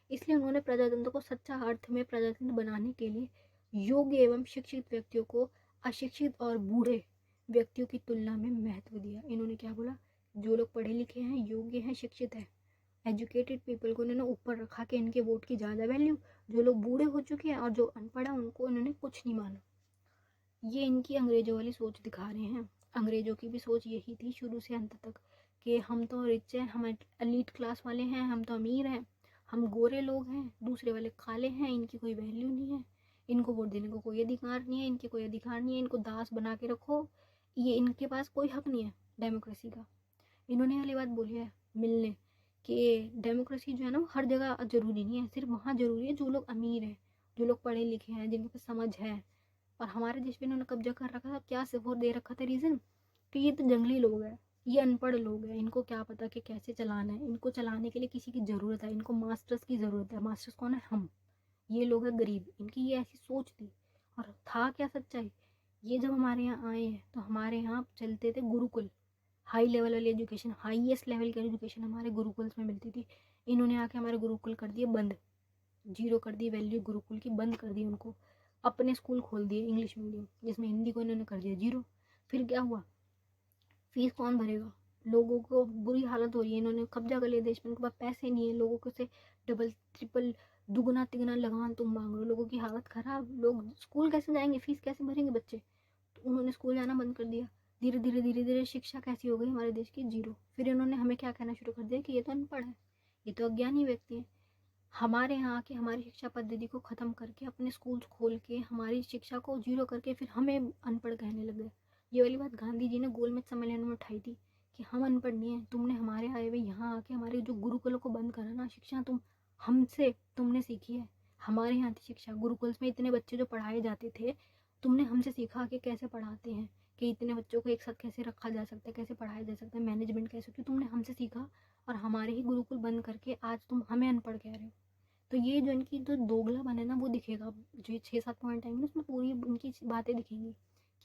इसलिए उन्होंने प्रजातंत्र को सच्चा अर्थ में प्रजातंत्र बनाने के लिए योग्य एवं शिक्षित व्यक्तियों को अशिक्षित और बूढ़े व्यक्तियों की तुलना में महत्व दिया। इन्होंने क्या बोला, जो लोग पढ़े लिखे हैं, योग्य हैं, शिक्षित हैं, एजुकेटेड पीपल को इन्होंने ऊपर रखा कि इनके वोट की ज़्यादा वैल्यू, जो लोग बूढ़े हो चुके हैं और जो अनपढ़ है उनको इन्होंने कुछ नहीं माना। ये इनकी अंग्रेजों वाली सोच दिखा रहे हैं। अंग्रेज़ों की भी सोच यही थी शुरू से अंत तक कि हम तो रिच हैं, हम एलीट क्लास वाले हैं, हम तो अमीर हैं, हम गोरे लोग हैं, दूसरे वाले काले हैं, इनकी कोई वैल्यू नहीं है, इनको वोट देने को कोई अधिकार नहीं है, इनके कोई अधिकार नहीं है, इनको दास बना के रखो, ये इनके पास कोई हक नहीं है डेमोक्रेसी का। इन्होंने वाली बात बोली है मिल ने कि डेमोक्रेसी जो है ना वो हर जगह ज़रूरी नहीं है, सिर्फ वहाँ ज़रूरी है जो लोग अमीर हैं, जो लोग पढ़े लिखे हैं, जिनके पास समझ है। और हमारे देश पे इन्होंने कब्जा कर रखा था, क्या सिर्फ वो दे रखा था रीज़न कि ये तो जंगली लोग हैं, ये अनपढ़ लोग हैं, इनको क्या पता कि कैसे चलाना है, इनको चलाने के लिए किसी की ज़रूरत है, इनको मास्टर्स की ज़रूरत है। मास्टर्स कौन है? हम। ये लोग हैं गरीब, इनकी ये ऐसी सोच थी। और था क्या सच्चाई, ये जब हमारे यहाँ आए हैं तो हमारे यहाँ चलते थे गुरुकुल, हाई लेवल वाली एजुकेशन, हाईएस्ट लेवल की एजुकेशन हमारे गुरुकुल्स में मिलती थी। इन्होंने आके हमारे गुरुकुल कर दिए बंद, जीरो कर दी वैल्यू गुरुकुल की, बंद कर दी उनको, अपने स्कूल खोल दिए इंग्लिश मीडियम जिसमें हिंदी को इन्होंने कर दिया जीरो। फिर क्या हुआ, फीस कौन भरेगा, लोगों को बुरी हालत हो रही है, इन्होंने कब्जा कर लिया देश में, उनके पास पैसे नहीं है, लोगों को से डबल ट्रिपल दुगना तिगना लगान तुम मांग रहे हो, लोगों की हालत खराब, लोग स्कूल कैसे जाएंगे, फीस कैसे भरेंगे बच्चे। तो उन्होंने स्कूल जाना बंद कर दिया। धीरे धीरे धीरे धीरे शिक्षा कैसी हो गई हमारे देश की, जीरो। फिर इन्होंने हमें क्या कहना शुरू कर दिया कि ये तो अनपढ़ है, ये तो अज्ञानी व्यक्ति है। हमारे यहाँ के हमारी शिक्षा पद्धति को ख़त्म करके, अपने स्कूल खोल के, हमारी शिक्षा को जीरो करके फिर हमें अनपढ़ कहने लग गए। ये वाली बात गांधी जी ने गोलमेज सम्मेलन में उठाई थी कि हम अनपढ़ नहीं हैं, तुमने हमारे आए हुए यहाँ आके हमारे जो गुरुकुलों को बंद करा ना, शिक्षा तुम हमसे तुमने सीखी है। हमारे यहाँ की शिक्षा गुरुकुल में इतने बच्चे जो पढ़ाए जाते थे, तुमने हमसे सीखा कि कैसे पढ़ाते हैं, कि इतने बच्चों को एक साथ कैसे रखा जा सकता है, कैसे पढ़ाया जा सकता है, मैनेजमेंट कैसे होती है, तुमने हमसे सीखा। और हमारे ही गुरुकुल बंद करके आज तुम हमें अनपढ़ कह रहे हो। तो ये जो इनकी जो दोगलापन है ना वो दिखेगा, जो ये 6-7 पॉइंट आएंगे ना उसमें पूरी उनकी बातें दिखेंगी।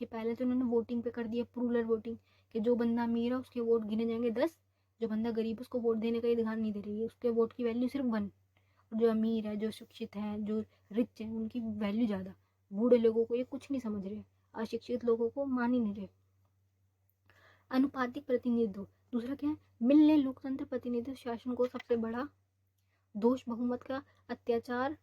कि पहले तो उन्होंने वोटिंग पे कर दिया रूरल वोटिंग, कि जो बंदा अमीर है उसके वोट गिने जाएंगे 10, जो बंदा गरीब है उसको वोट देने का अधिकार नहीं दे रही है, उसके वोट की वैल्यू सिर्फ 1। और जो अमीर है, जो शिक्षित है, जो रिच है, उनकी वैल्यू ज़्यादा। बूढ़े लोगों को ये कुछ नहीं समझ रहे, अशिक्षित लोगों को मान ही नहीं रहे। अनुपातिक प्रतिनिधित्व दूसरा क्या है, मिलने लोकतंत्र प्रतिनिधित्व शासन को सबसे बड़ा दोष बहुमत का अत्याचार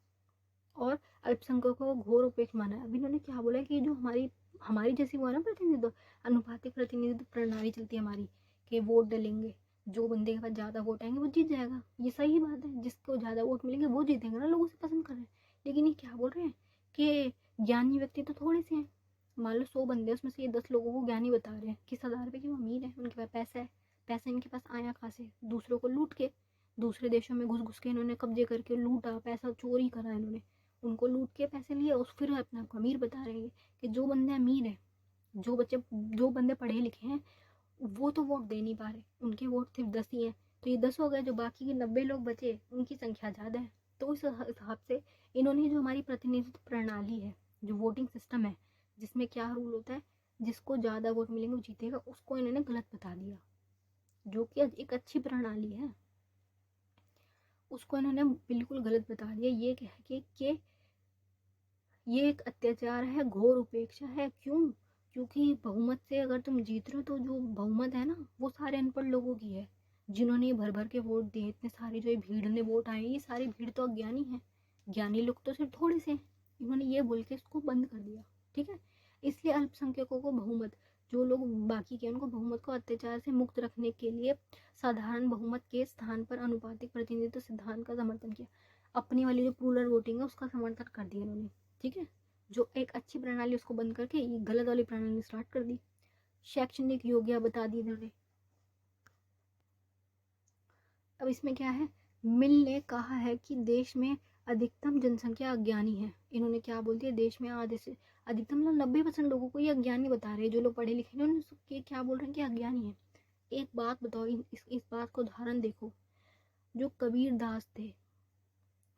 और अल्पसंख्यकों को घोर उपेक्षा माना है। अभी इन्होंने क्या बोला कि जो हमारी हमारी जैसी वो है ना प्रतिनिधित्व, अनुपातिक प्रतिनिधित्व प्रणाली चलती है हमारी, कि वोट डालेंगे, जो बंदे के पास ज़्यादा वोट आएंगे वो जीत जाएगा। ये सही बात है, जिसको ज़्यादा वोट मिलेंगे वो जीतेंगे ना, लोग उसे पसंद कर रहे हैं। लेकिन ये क्या बोल रहे हैं कि ज्ञानी व्यक्ति तो थोड़े से हैं, मान लो 100 बंदे उसमें से ये 10 लोगों को ज्ञानी बता रहे हैं, किस आधार पे कि वो अमीर है, उनके पास पैसा है। पैसा इनके पास आया कहाँ से, दूसरों को लूट के, दूसरे देशों में घुस घुस के इन्होंने कब्जे करके लूटा, पैसा चोरी करा इन्होंने, उनको लूट के पैसे लिए, उस फिर अपने आप को अमीर बता रहे हैं। कि जो बंदे अमीर हैं, जो बंदे पढ़े लिखे हैं, वो तो वोट दे नहीं पा रहे, उनके वोट सिर्फ 10 ही हैं। तो ये 10 हो गए, जो बाकी के 90 लोग बचे उनकी संख्या ज़्यादा है। तो इस हिसाब से इन्होंने जो हमारी प्रतिनिधित्व प्रणाली है, जो वोटिंग सिस्टम है, जिसमें क्या रूल होता है, जिसको ज़्यादा वोट मिलेंगे वो जीतेगा, उसको इन्होंने गलत बता दिया। जो कि एक अच्छी प्रणाली है उसको इन्होंने बिल्कुल गलत बता दिया। ये कह के कि ये एक अत्याचार है, घोर उपेक्षा है। क्यों? क्योंकि बहुमत से अगर तुम जीत रहे हो तो जो बहुमत है ना वो सारे अनपढ़ लोगों की है, जिन्होंने भर भर के वोट दिए, इतने सारे जो ये भीड़ ने वोट आए, ये सारी भीड़ तो अज्ञानी है, ज्ञानी लोग तो सिर्फ थोड़े से हैं। इन्होंने ये बोल के इसको बंद कर दिया, ठीक है। इसलिए अल्पसंख्यकों को बहुमत, जो लोग बाकी के उनको बहुमत को अत्याचार से मुक्त रखने के लिए साधारण बहुमत के स्थान पर अनुपातिक प्रतिनिधित्व सिद्धांत का समर्थन किया। अपनी वाली जो प्लूरल वोटिंग है उसका समर्थन कर दिया इन्होंने, ठीक है। जो एक अच्छी प्रणाली उसको बंद करके ये गलत वाली प्रणाली स्टार्ट कर दी। शैक्षणिक योग्यता बता दी इन्होंने। अब इसमें क्या है, मिल ने कहा है कि देश में अधिकतम जनसंख्या अज्ञानी है। इन्होंने क्या बोल दिया, देश में आधे से अधिकतम 90% लोगों को ये अज्ञानी बता रहे हैं, जो लोग पढ़े लिखे उन्होंने क्या बोल रहे हैं कि अज्ञानी है। एक बात बताओ, इस बात को उदाहरण देखो, जो कबीर दास थे,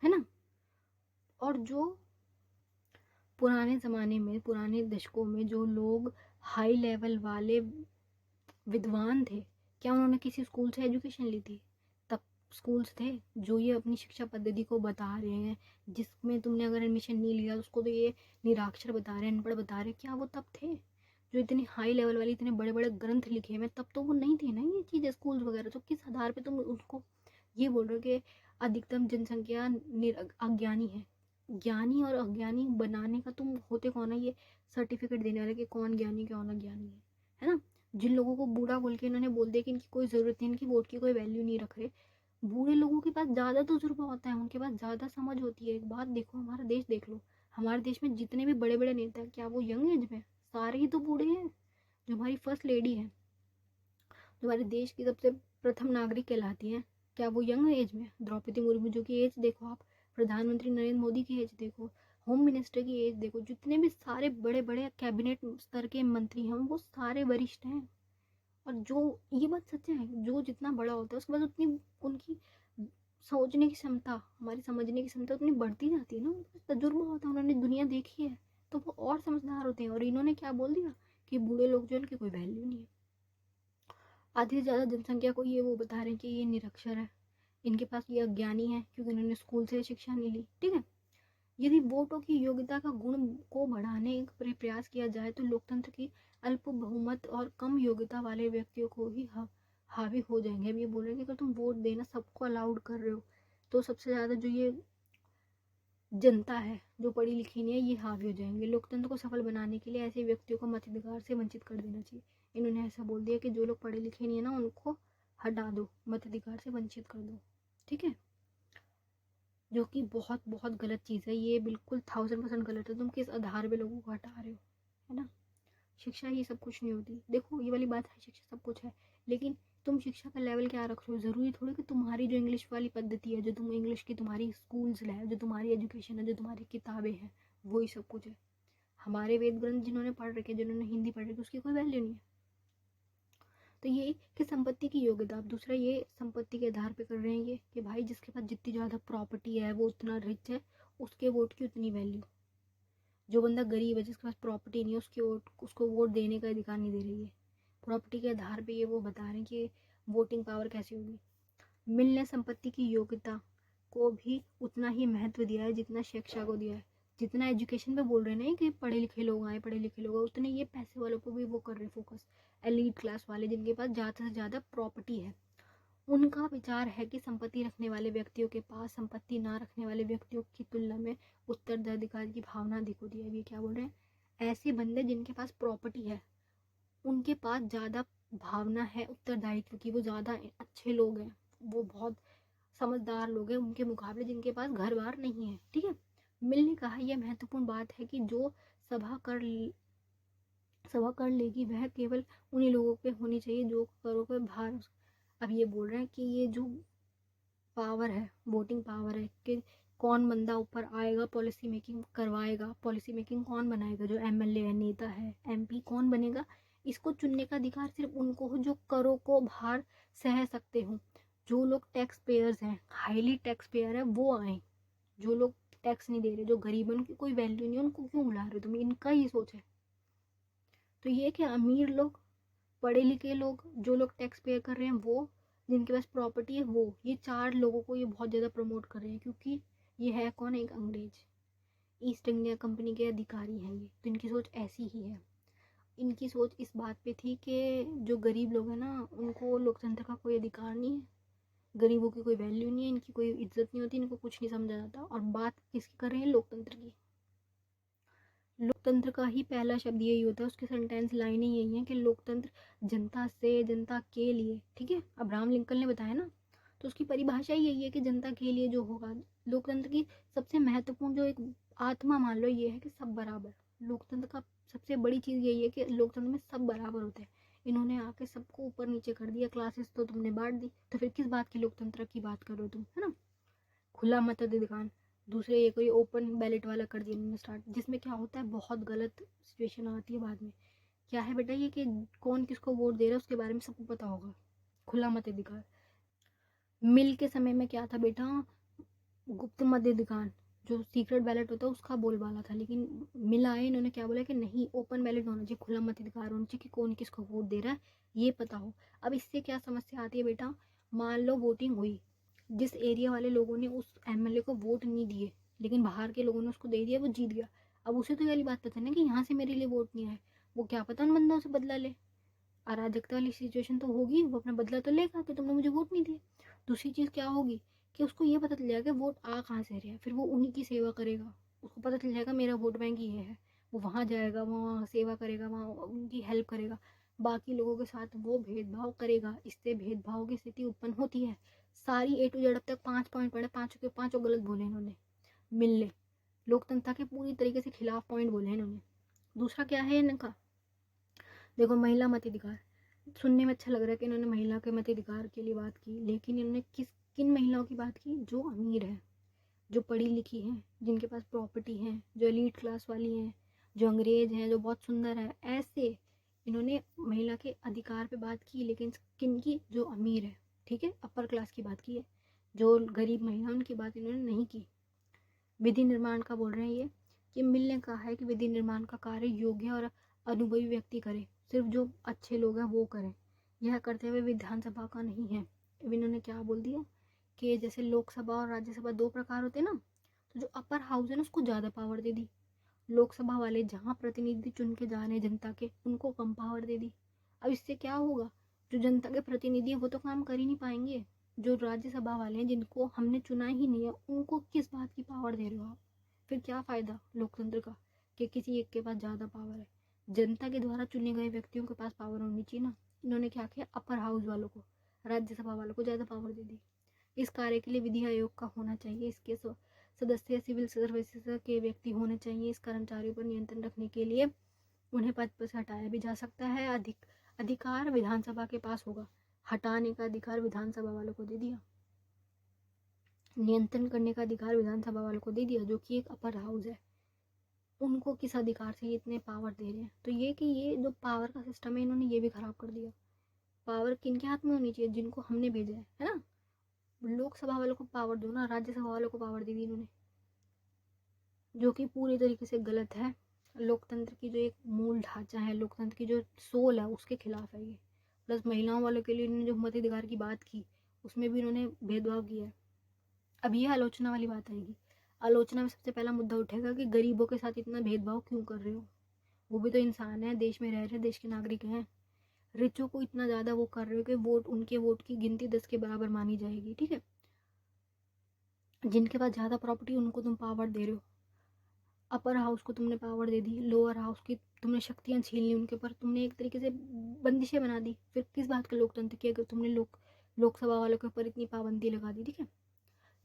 है ना, और जो पुराने ज़माने में, पुराने दशकों में जो लोग हाई लेवल वाले विद्वान थे, क्या उन्होंने किसी स्कूल से एजुकेशन ली थी? तब स्कूल्स थे जो ये अपनी शिक्षा पद्धति को बता रहे हैं, जिसमें तुमने अगर एडमिशन नहीं लिया उसको तो ये निराक्षर बता रहे हैं, अनपढ़ बता रहे हैं। क्या वो तब थे जो इतनी हाई लेवल वाली इतने बड़े बड़े ग्रंथ लिखे हुए? तब तो वो नहीं थे ना ये चीज़ें, स्कूल वगैरह। तो किस आधार पे तुम उसको ये बोल रहे हो कि अधिकतम जनसंख्या अज्ञानी है? ज्ञानी और अज्ञानी बनाने का तुम होते कौन है, ये सर्टिफिकेट देने वाले कि कौन ज्ञानी कौन अज्ञानी है ना। जिन लोगों को बूढ़ा बोल के इन्होंने बोल दिया कि इनकी कोई ज़रूरत नहीं, इनकी वोट की कोई वैल्यू नहीं रख रहे, बूढ़े लोगों के पास ज़्यादा तजुर्बा होता है, उनके पास ज़्यादा समझ होती है। एक बात देखो, हमारा देश देख लो, हमारे देश में जितने भी बड़े बड़े नेता हैं, क्या वो यंग एज में? सारे ही तो बूढ़े हैं। जो हमारी फर्स्ट लेडी है, जो हमारे देश की सबसे प्रथम नागरिक कहलाती हैं, क्या वो यंग एज में? द्रौपदी मुर्मू जो की एज देखो आप, प्रधानमंत्री नरेंद्र मोदी की एज देखो, होम मिनिस्टर की एज देखो, जितने भी सारे बड़े बड़े कैबिनेट स्तर के मंत्री हैं वो सारे वरिष्ठ हैं। और जो, ये बात सच है, जो जितना बड़ा होता है उसके बाद उतनी उनकी सोचने की क्षमता, हमारी समझने की क्षमता उतनी बढ़ती जाती है ना, उनके पास तजुर्बा होता है, उन्होंने दुनिया देखी है, तो वो और समझदार होते हैं। और इन्होंने क्या बोल दिया कि बूढ़े लोग जो, उनकी कोई वैल्यू नहीं है। आधी से ज़्यादा जनसंख्या को ये वो बता रहे हैं कि ये निरक्षर है, इनके पास ये अज्ञानी है क्योंकि इन्होंने स्कूल से शिक्षा नहीं ली। ठीक है, यदि वोटों की योग्यता का गुण को बढ़ाने का प्रयास किया जाए तो लोकतंत्र की अल्प बहुमत और कम योग्यता वाले व्यक्तियों को ही हावी हो जाएंगे। अब ये बोल रहे हैं कि अगर तुम वोट देना सबको अलाउड कर रहे हो तो सबसे ज़्यादा जो ये जनता है जो पढ़ी लिखी नहीं है ये हावी हो जाएंगे। लोकतंत्र को सफल बनाने के लिए ऐसे व्यक्तियों को मताधिकार से वंचित कर देना चाहिए। इन्होंने ऐसा बोल दिया कि जो लोग पढ़े लिखे नहीं है ना उनको हटा दो, मताधिकार से वंचित कर दो। ठीक है, जो कि बहुत बहुत गलत चीज़ है, ये बिल्कुल 1000% गलत है। तुम किस आधार पे लोगों को हटा रहे हो, है ना? शिक्षा ही सब कुछ नहीं होती। देखो ये वाली बात है, शिक्षा सब कुछ है, लेकिन तुम शिक्षा का लेवल क्या रख रहे हो? ज़रूरी थोड़ी कि तुम्हारी जो इंग्लिश वाली पद्धति है, जो तुम इंग्लिश की तुम्हारी स्कूल्स है, जो तुम्हारी एजुकेशन है, जो तुम्हारी किताबें हैं, वही सब कुछ है। हमारे वेद ग्रंथ जिन्होंने पढ़ रखे, जिन्होंने हिंदी पढ़ रखी, उसकी कोई वैल्यू नहीं है। तो ये कि संपत्ति की योग्यता, दूसरा ये संपत्ति के आधार पे कर रहे हैं ये कि भाई जिसके पास जितनी ज़्यादा प्रॉपर्टी है वो उतना रिच है, उसके वोट की उतनी वैल्यू। जो बंदा गरीब है जिसके पास प्रॉपर्टी नहीं है उसकी वोट, उसको वोट देने का अधिकार नहीं दे रही है। प्रॉपर्टी के आधार पे ये वो बता रहे हैं कि वोटिंग पावर कैसी होगी। मिल ने संपत्ति की योग्यता को भी उतना ही महत्व दिया है जितना शिक्षा को दिया है। जितना एजुकेशन पे बोल रहे हैं ना कि पढ़े लिखे लोग आए, पढ़े लिखे लोग आए, उतने ये पैसे वालों को भी वो कर रहे हैं फोकस। एलीट क्लास वाले जिनके पास ज़्यादा से ज़्यादा प्रॉपर्टी है, उनका विचार है कि संपत्ति रखने वाले व्यक्तियों के पास संपत्ति ना रखने वाले व्यक्तियों की तुलना में उत्तराधिकार की भावना अधिक होती है। ये क्या बोल रहे हैं? ऐसे बंदे जिनके पास प्रॉपर्टी है उनके पास ज़्यादा भावना है उत्तरदायित्व की, वो ज़्यादा अच्छे लोग हैं, वो बहुत समझदार लोग हैं उनके मुकाबले जिनके पास घर बार नहीं है। ठीक है, मिल ने कहा यह महत्वपूर्ण बात है कि जो सभा कर सभा कर लेगी वह केवल उन्हीं लोगों पे होनी चाहिए जो करों पे भार। अब ये बोल रहे हैं कि ये जो पावर है, वोटिंग पावर है, कि कौन बंदा ऊपर आएगा, पॉलिसी मेकिंग करवाएगा, पॉलिसी मेकिंग कौन बनाएगा, जो एमएलए है, नेता है, एमपी कौन बनेगा, इसको चुनने का अधिकार सिर्फ उनको हो जो करों को भार सह सकते हो। जो लोग टैक्स पेयर्स हैं, हाईली टैक्स पेयर है, वो आए। जो लोग टैक्स नहीं दे रहे, जो गरीब है, उनकी कोई वैल्यू नहीं, उनको क्यों बुला रहे हो तुम? इनका ही सोच है। तो ये कि अमीर लोग, पढ़े लिखे लोग, जो लोग टैक्स पे कर रहे हैं वो, जिनके पास प्रॉपर्टी है वो, ये चार लोगों को ये बहुत ज़्यादा प्रमोट कर रहे हैं क्योंकि ये है कौन? एक अंग्रेज, ईस्ट इंडिया कंपनी के अधिकारी हैं ये। तो इनकी सोच ऐसी ही है। इनकी सोच इस बात पे थी कि जो गरीब लोग हैं ना उनको लोकतंत्र का कोई अधिकार नहीं है, गरीबों की कोई वैल्यू नहीं है, इनकी कोई इज्जत नहीं होती, इनको कुछ नहीं समझा जाता। और बात किसकी कर रहे हैं? लोकतंत्र की। लोकतंत्र का ही पहला शब्द यही होता है, उसके सेंटेंस लाइनें यही हैं कि लोकतंत्र जनता से, जनता के लिए। ठीक है, अब्राहम लिंकन ने बताया ना, तो उसकी परिभाषा ही यही है कि जनता के लिए जो होगा। लोकतंत्र की सबसे महत्वपूर्ण जो एक आत्मा मान लो ये है कि सब बराबर। लोकतंत्र का सबसे बड़ी चीज़ यही है कि लोकतंत्र में सब बराबर होते हैं। इन्होंने आके सबको ऊपर नीचे कर दिया, क्लासेस तो तुमने बांट दी, तो फिर किस बात की लोकतंत्र की बात कर रहे हो तुम, है ना? खुला मताधिकार। दूसरे ये कोई ओपन बैलेट वाला कर दिया इन्होंने स्टार्ट, जिसमें क्या होता है बहुत गलत सिचुएशन आती है बाद में। क्या है बेटा ये कि कौन किसको वोट दे रहा है उसके बारे में सबको पता होगा। खुला मताधिकार। मिल के समय में क्या था बेटा? गुप्त मताधिकार, जो सीक्रेट बैलेट होता है उसका बोलबाला था, लेकिन मिल आए, इन्होंने क्या बोला कि नहीं, ओपन बैलेट होना चाहिए, खुला मताधिकार होना चाहिए कि कौन किसको वोट दे रहा है ये पता हो। अब इससे क्या समस्या आती है बेटा? मान लो वोटिंग हुई, जिस एरिया वाले लोगों ने उस एमएलए को वोट नहीं दिए लेकिन बाहर के लोगों ने उसको दे दिया, वो जीत गया। अब उसे तो ये वाली बात पता है ना कि यहाँ से मेरे लिए वोट नहीं आए, वो क्या पता उन बंदों से बदला ले। अराजकता वाली सिचुएशन तो होगी, वो अपना बदला तो लेगा कि तुमने मुझे वोट नहीं दिया। दूसरी चीज़ क्या होगी कि उसको ये पता चल जाएगा कि वोट आ कहाँ से रहा है, फिर वो उन्हीं की सेवा करेगा। उसको पता चल जाएगा मेरा वोट बैंक ये है, वो वहाँ जाएगा, वहाँ सेवा करेगा, वहाँ उनकी हेल्प करेगा। बाकी लोगों के साथ वो भेदभाव करेगा, इससे भेदभाव की स्थिति उत्पन्न होती है। सारी ए टू जेड अब तक 5 पॉइंट पढ़े, पांचों के पांचों गलत बोले इन्होंने। मिलने लोकतंत्र के पूरी तरीके से खिलाफ पॉइंट बोले इन्होंने। दूसरा क्या है इनका, देखो महिला मताधिकार, सुनने में अच्छा लग रहा है कि इन्होंने महिला के मताधिकार के लिए बात की, लेकिन इन्होंने किन महिलाओं की बात की, जो अमीर है, जो पढ़ी लिखी हैं, जिनके पास प्रॉपर्टी है, जो एलीट क्लास वाली हैं, जो अंग्रेज हैं, जो बहुत सुंदर है, ऐसे इन्होंने महिला के अधिकार पे बात की। लेकिन किन की, जो अमीर है, ठीक है, अपर क्लास की बात की है। जो गरीब महिला उनकी बात इन्होंने नहीं की। विधि निर्माण का बोल रहे हैं ये, कि मिल ने कहा है कि विधि निर्माण का कार्य योग्य और अनुभवी व्यक्ति करे, सिर्फ जो अच्छे लोग हैं वो करें, यह करते हुए विधानसभा का नहीं है। अब इन्होंने क्या बोल दिया कि जैसे लोकसभा और राज्यसभा दो प्रकार होते हैं ना, तो जो अपर हाउस है ना उसको ज़्यादा पावर दे दी। लोकसभा वाले जहाँ प्रतिनिधि चुन के जा रहे हैं जनता के, उनको कम पावर दे दी। अब इससे क्या होगा, जो जनता के प्रतिनिधि है वो तो काम कर ही नहीं पाएंगे। जो राज्यसभा वाले हैं जिनको हमने चुना ही नहीं है, उनको किस बात की पावर दे रहे हो आप? फिर क्या फ़ायदा लोकतंत्र का, कि किसी एक के पास ज़्यादा पावर है। जनता के द्वारा चुने गए व्यक्तियों के पास पावर होनी चाहिए ना। इन्होंने क्या किया, अपर हाउस वालों को, राज्यसभा वालों को ज़्यादा पावर दे दी। इस कार्य के लिए विधि आयोग का होना चाहिए, इसके सदस्य सिविल सर्विसेज के व्यक्ति होने चाहिए। इस कर्मचारियों पर नियंत्रण रखने के लिए उन्हें पद पर से हटाया भी जा सकता है। अधिकार विधानसभा के पास होगा, हटाने का अधिकार विधानसभा वालों को दे दिया, नियंत्रण करने का अधिकार विधानसभा वालों को दे दिया, जो कि एक अपर हाउस है। उनको किस अधिकार से इतने पावर दे रहे हैं? तो ये कि ये जो पावर का सिस्टम है इन्होंने ये भी खराब कर दिया। पावर किन के हाथ में होनी चाहिए, जिनको हमने भेजा है ना। लोकसभा वालों को पावर दो ना, राज्यसभा वालों को पावर दे दी इन्होंने, जो कि पूरी तरीके से गलत है। लोकतंत्र की जो एक मूल ढांचा है, लोकतंत्र की जो सोल है, उसके खिलाफ है ये। प्लस महिलाओं वालों के लिए इन्होंने जो मताधिकार की बात की, उसमें भी इन्होंने भेदभाव किया है। अब ये आलोचना वाली बात आएगी। आलोचना में सबसे पहला मुद्दा उठेगा कि गरीबों के साथ इतना भेदभाव क्यों कर रहे हो? वो भी तो इंसान है, देश में रह रहे, देश के नागरिक हैं। रिचों को इतना ज़्यादा वो कर रहे हो कि वोट, उनके वोट की गिनती 10 के बराबर मानी जाएगी, ठीक है। जिनके पास ज़्यादा प्रॉपर्टी उनको तुम पावर दे रहे हो। अपर हाउस को तुमने पावर दे दी, लोअर हाउस की तुमने शक्तियाँ छीन ली उनके ऊपर, तुमने एक तरीके से बंदिशें बना दी। फिर किस बात का लोकतंत्र की, अगर तुमने लोकसभा वालों के ऊपर इतनी पाबंदी लगा दी, ठीक है।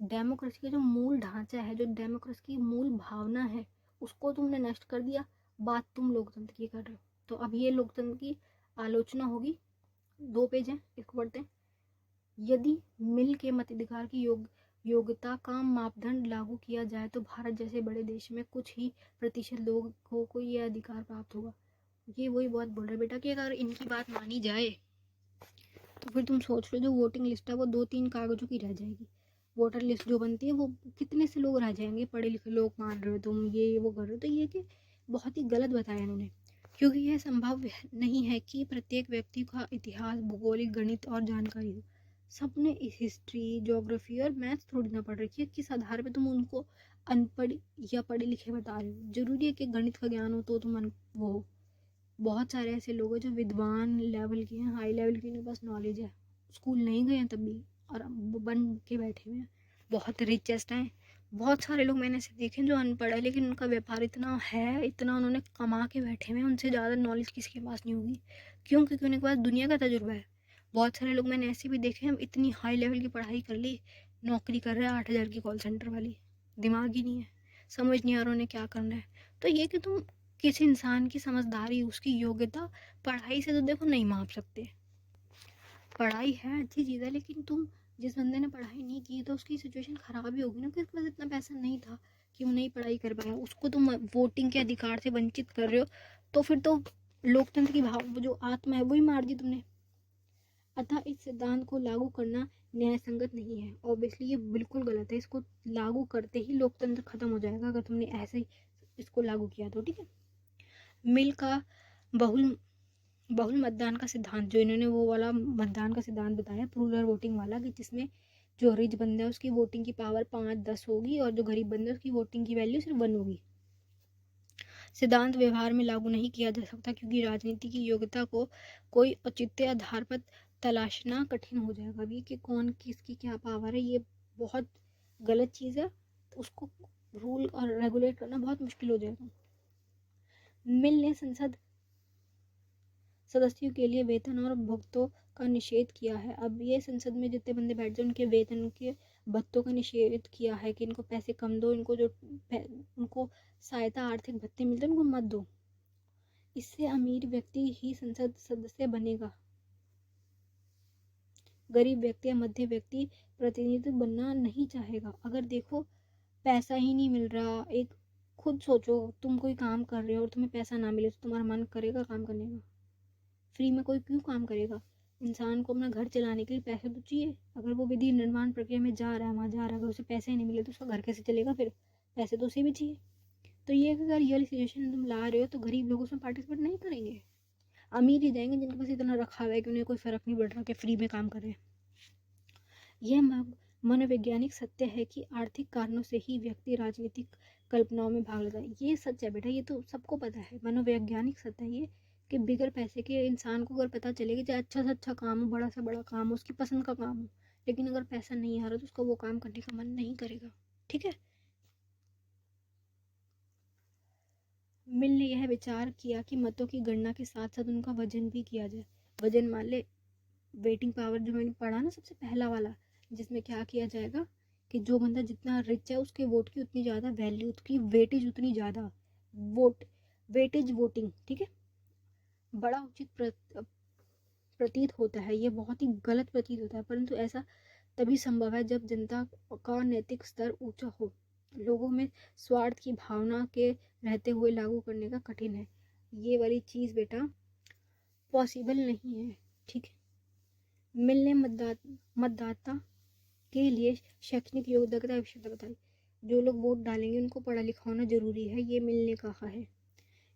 डेमोक्रेसी का जो मूल ढांचा है, जो डेमोक्रेसी की मूल भावना है, उसको तुमने नष्ट कर दिया। बात तुम लोकतंत्र की कर रहे हो। तो अब ये लोकतंत्र की आलोचना होगी। 2 पेज हैं, इसको पढ़ते हैं। यदि मिल के मताधिकार की योग्यता का मापदंड लागू किया जाए तो भारत जैसे बड़े देश में कुछ ही प्रतिशत लोगों को ये अधिकार प्राप्त होगा। ये वही बात बोल रहे बेटा कि अगर इनकी बात मानी जाए तो फिर तुम सोच लो, जो वोटिंग लिस्ट है वो 2-3 कागजों की रह जाएगी। वोटर लिस्ट जो बनती है वो कितने से लोग रह जाएंगे, पढ़े लिखे लोग मान रहे हो तुम, ये वो कर रहे हो। तो ये कि बहुत ही गलत बताया इन्होंने, क्योंकि यह संभव नहीं है कि प्रत्येक व्यक्ति का इतिहास, भूगोलिक, गणित और जानकारी हो। सबने हिस्ट्री, ज्योग्राफी और मैथ्स थोड़ी ना पढ़ रखी है। किस आधार पे तुम उनको अनपढ़ या पढ़े लिखे बता रहे हो? जरूरी है कि गणित का ज्ञान हो तो तुम वो हो। बहुत सारे ऐसे लोग हैं जो विद्वान लेवल के हैं, हाई लेवल की उनके पास नॉलेज है, स्कूल नहीं गए हैं तब भी, और बन के बैठे हुए हैं, बहुत रिचेस्ट हैं। बहुत सारे लोग मैंने ऐसे देखे जो अनपढ़ है, लेकिन उनका व्यापार इतना है, इतना उन्होंने कमा के बैठे हुए हैं, उनसे ज़्यादा नॉलेज किसी के पास नहीं होगी। क्यों? क्योंकि उनके पास दुनिया का तजुर्बा है। बहुत सारे लोग मैंने ऐसे भी देखे हैं, इतनी हाई लेवल की पढ़ाई कर ली, नौकरी कर रहे हैं 8,000 की कॉल सेंटर वाली, दिमाग ही नहीं है, समझ नहीं आ रहा उन्हें क्या करना है। तो ये कि तुम किसी इंसान की समझदारी, उसकी योग्यता पढ़ाई से तो देखो नहीं माप सकते। पढ़ाई है अच्छी चीज़ है, लेकिन तुम, जिस बंदे ने पढ़ाई नहीं की तो उसकी सिचुएशन ख़राब ही होगी ना, कि उसके पास इतना पैसा नहीं था कि वो नहीं पढ़ाई कर पाया, उसको तुम वोटिंग के अधिकार से वंचित कर रहे हो। तो फिर तो लोकतंत्र की भाव जो आत्मा है वही मार दी तुमने। अतः इस सिद्धांत को लागू करना न्याय संगत नहीं है। ऑब्वियसली ये बिल्कुल गलत है। इसको लागू करते ही लोकतंत्र खत्म हो जाएगा, अगर तुमने ऐसे ही इसको लागू किया तो, ठीक है। मिल का बहुल बहुल मतदान का सिद्धांत, जो इन्होंने वो वाला मतदान का सिद्धांत बताया, प्लूरल वोटिंग वाला, कि जिसमें जो रिच बंदा है उसकी वोटिंग की पावर 5-10 होगी और जो गरीब बंदा है उसकी वोटिंग की वैल्यू सिर्फ 1 होगी। सिद्धांत व्यवहार में लागू नहीं किया जा सकता क्योंकि राजनीति की योग्यता को कोई औचित्य आधार पर तलाशना कठिन हो जाएगा। अभी कि कौन किसकी क्या पावर है, ये बहुत गलत चीज़ है। तो उसको रूल और रेगुलेट करना बहुत मुश्किल हो जाएगा। मिल ने संसद सदस्यों के लिए वेतन और भुगतों का निषेध किया है। अब ये संसद में जितने बंदे बैठ जाए उनके वेतन के भत्तों का निषेध किया है कि इनको पैसे कम दो, इनको जो उनको सहायता आर्थिक भत्ते मिलते हैं उनको मत दो। इससे अमीर व्यक्ति ही संसद सदस्य बनेगा, गरीब व्यक्ति या मध्य व्यक्ति प्रतिनिधि बनना नहीं चाहेगा। अगर देखो पैसा ही नहीं मिल रहा, एक खुद सोचो, तुम कोई काम कर रहे हो और तुम्हें पैसा ना मिले तो तुम्हारा मन करेगा काम करने का? फ्री में कोई क्यों काम करेगा? इंसान को अपना घर चलाने के लिए पैसे तो चाहिए। अगर वो विधि निर्माण प्रक्रिया में जा रहा है, वहाँ जा रहा है, अगर उसे पैसे ही नहीं मिले तो उसका घर कैसे चलेगा? फिर पैसे तो उसे भी चाहिए। तो ये अगर ये वाली सिचुएशन तुम ला रहे हो तो गरीब लोग उसमें पार्टिसिपेट नहीं करेंगे, अमीर ही जाएंगे जिनके पास इतना रखा हुआ है कि उन्हें कोई फर्क नहीं पड़ रहा कि फ्री में काम कर रहे हैं। यह मनोवैज्ञानिक सत्य है कि आर्थिक कारणों से ही व्यक्ति राजनीतिक कल्पनाओं में भाग लेता है। ये सच है बेटा, ये तो सबको पता है, मनोवैज्ञानिक सत्य है ये कि बिगर पैसे के इंसान को अगर पता चले कि चाहे अच्छा से अच्छा काम हो, बड़ा से बड़ा काम हो, उसकी पसंद का काम हो, लेकिन अगर पैसा नहीं आ रहा तो उसका वो काम करने का मन नहीं करेगा। ठीक है। मिल ने यह विचार किया कि मतों की गणना के साथ साथ उनका वजन भी किया जाए। वजन मान ले, वेटिंग पावर जो मैंने पढ़ा ना सबसे पहला वाला, जिसमें क्या किया जाएगा कि जो बंदा जितना रिच है उसके वोट की उतनी ज़्यादा वैल्यू, उसकी वेटेज उतनी ज़्यादा, वोट वेटेज वोटिंग। ठीक है। बड़ा उचित प्रतीत होता है, ये बहुत ही गलत प्रतीत होता है, परंतु ऐसा तभी संभव है जब जनता का नैतिक स्तर ऊंचा हो। लोगों में स्वार्थ की भावना के रहते हुए लागू करने का कठिन है। ये वाली चीज़ बेटा पॉसिबल नहीं है। ठीक है। मिलने मतदाता के लिए शैक्षणिक योग्यता की आवश्यकता बताई। जो लोग वोट डालेंगे उनको पढ़ा लिखा होना जरूरी है, ये मिलने कहा है।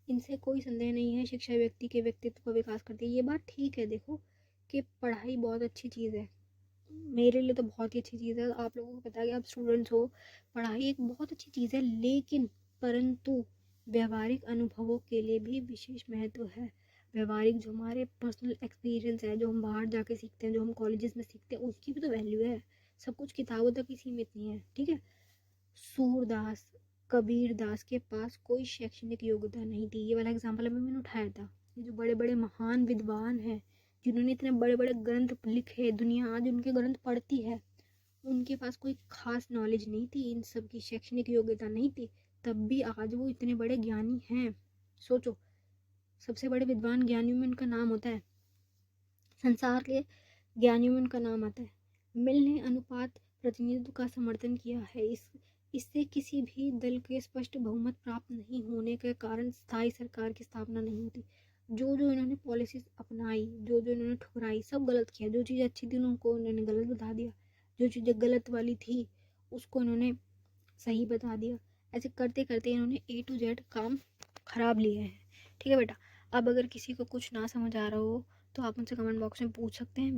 इनसे कोई संदेह नहीं है, शिक्षा व्यक्ति के व्यक्तित्व का विकास करती है। ये बात ठीक है, देखो कि पढ़ाई बहुत अच्छी चीज़ है, मेरे लिए तो बहुत ही अच्छी चीज़ है, आप लोगों को पता है कि आप स्टूडेंट्स हो, पढ़ाई एक बहुत अच्छी चीज़ है, लेकिन परंतु व्यवहारिक अनुभवों के लिए भी विशेष महत्व है। व्यवहारिक जो हमारे पर्सनल एक्सपीरियंस है, जो हम बाहर जाके सीखते हैं, जो हम कॉलेजेस में सीखते हैं, उसकी भी तो वैल्यू है। सब कुछ किताबों तक ही सीमित नहीं है। ठीक है। सूरदास कबीर दास के पास कोई शैक्षणिक योग्यता नहीं थी। ये वाला एग्जाम्पल अभी मैंने उठाया था। ये जो बड़े बड़े महान विद्वान हैं जिन्होंने इतने बड़े बड़े ग्रंथ लिखे, दुनिया आज उनके ग्रंथ पढ़ती है, उनके पास कोई खास नॉलेज नहीं थी, इन सब की शैक्षणिक योग्यता नहीं थी, तब भी आज वो इतने बड़े ज्ञानी हैं। सोचो, सबसे बड़े विद्वान ज्ञानियों में उनका नाम होता है, संसार के ज्ञानियों में उनका नाम आता है। मिल ने अनुपात प्रतिनिधित्व का समर्थन किया है। इससे किसी भी दल के स्पष्ट बहुमत प्राप्त नहीं होने के कारण स्थायी सरकार की स्थापना नहीं होती। जो जो इन्होंने पॉलिसीज अपनाई, जो जो इन्होंने ठुकराई, सब गलत किया। जो चीज़ अच्छी थी उनको इन्होंने गलत बता दिया, जो चीज़ें गलत वाली थी उसको इन्होंने सही बता दिया। ऐसे करते करते इन्होंने A to Z काम खराब लिए हैं। ठीक है बेटा। अब अगर किसी को कुछ ना समझ आ रहा हो तो आप मुझसे कमेंट बॉक्स में पूछ सकते हैं।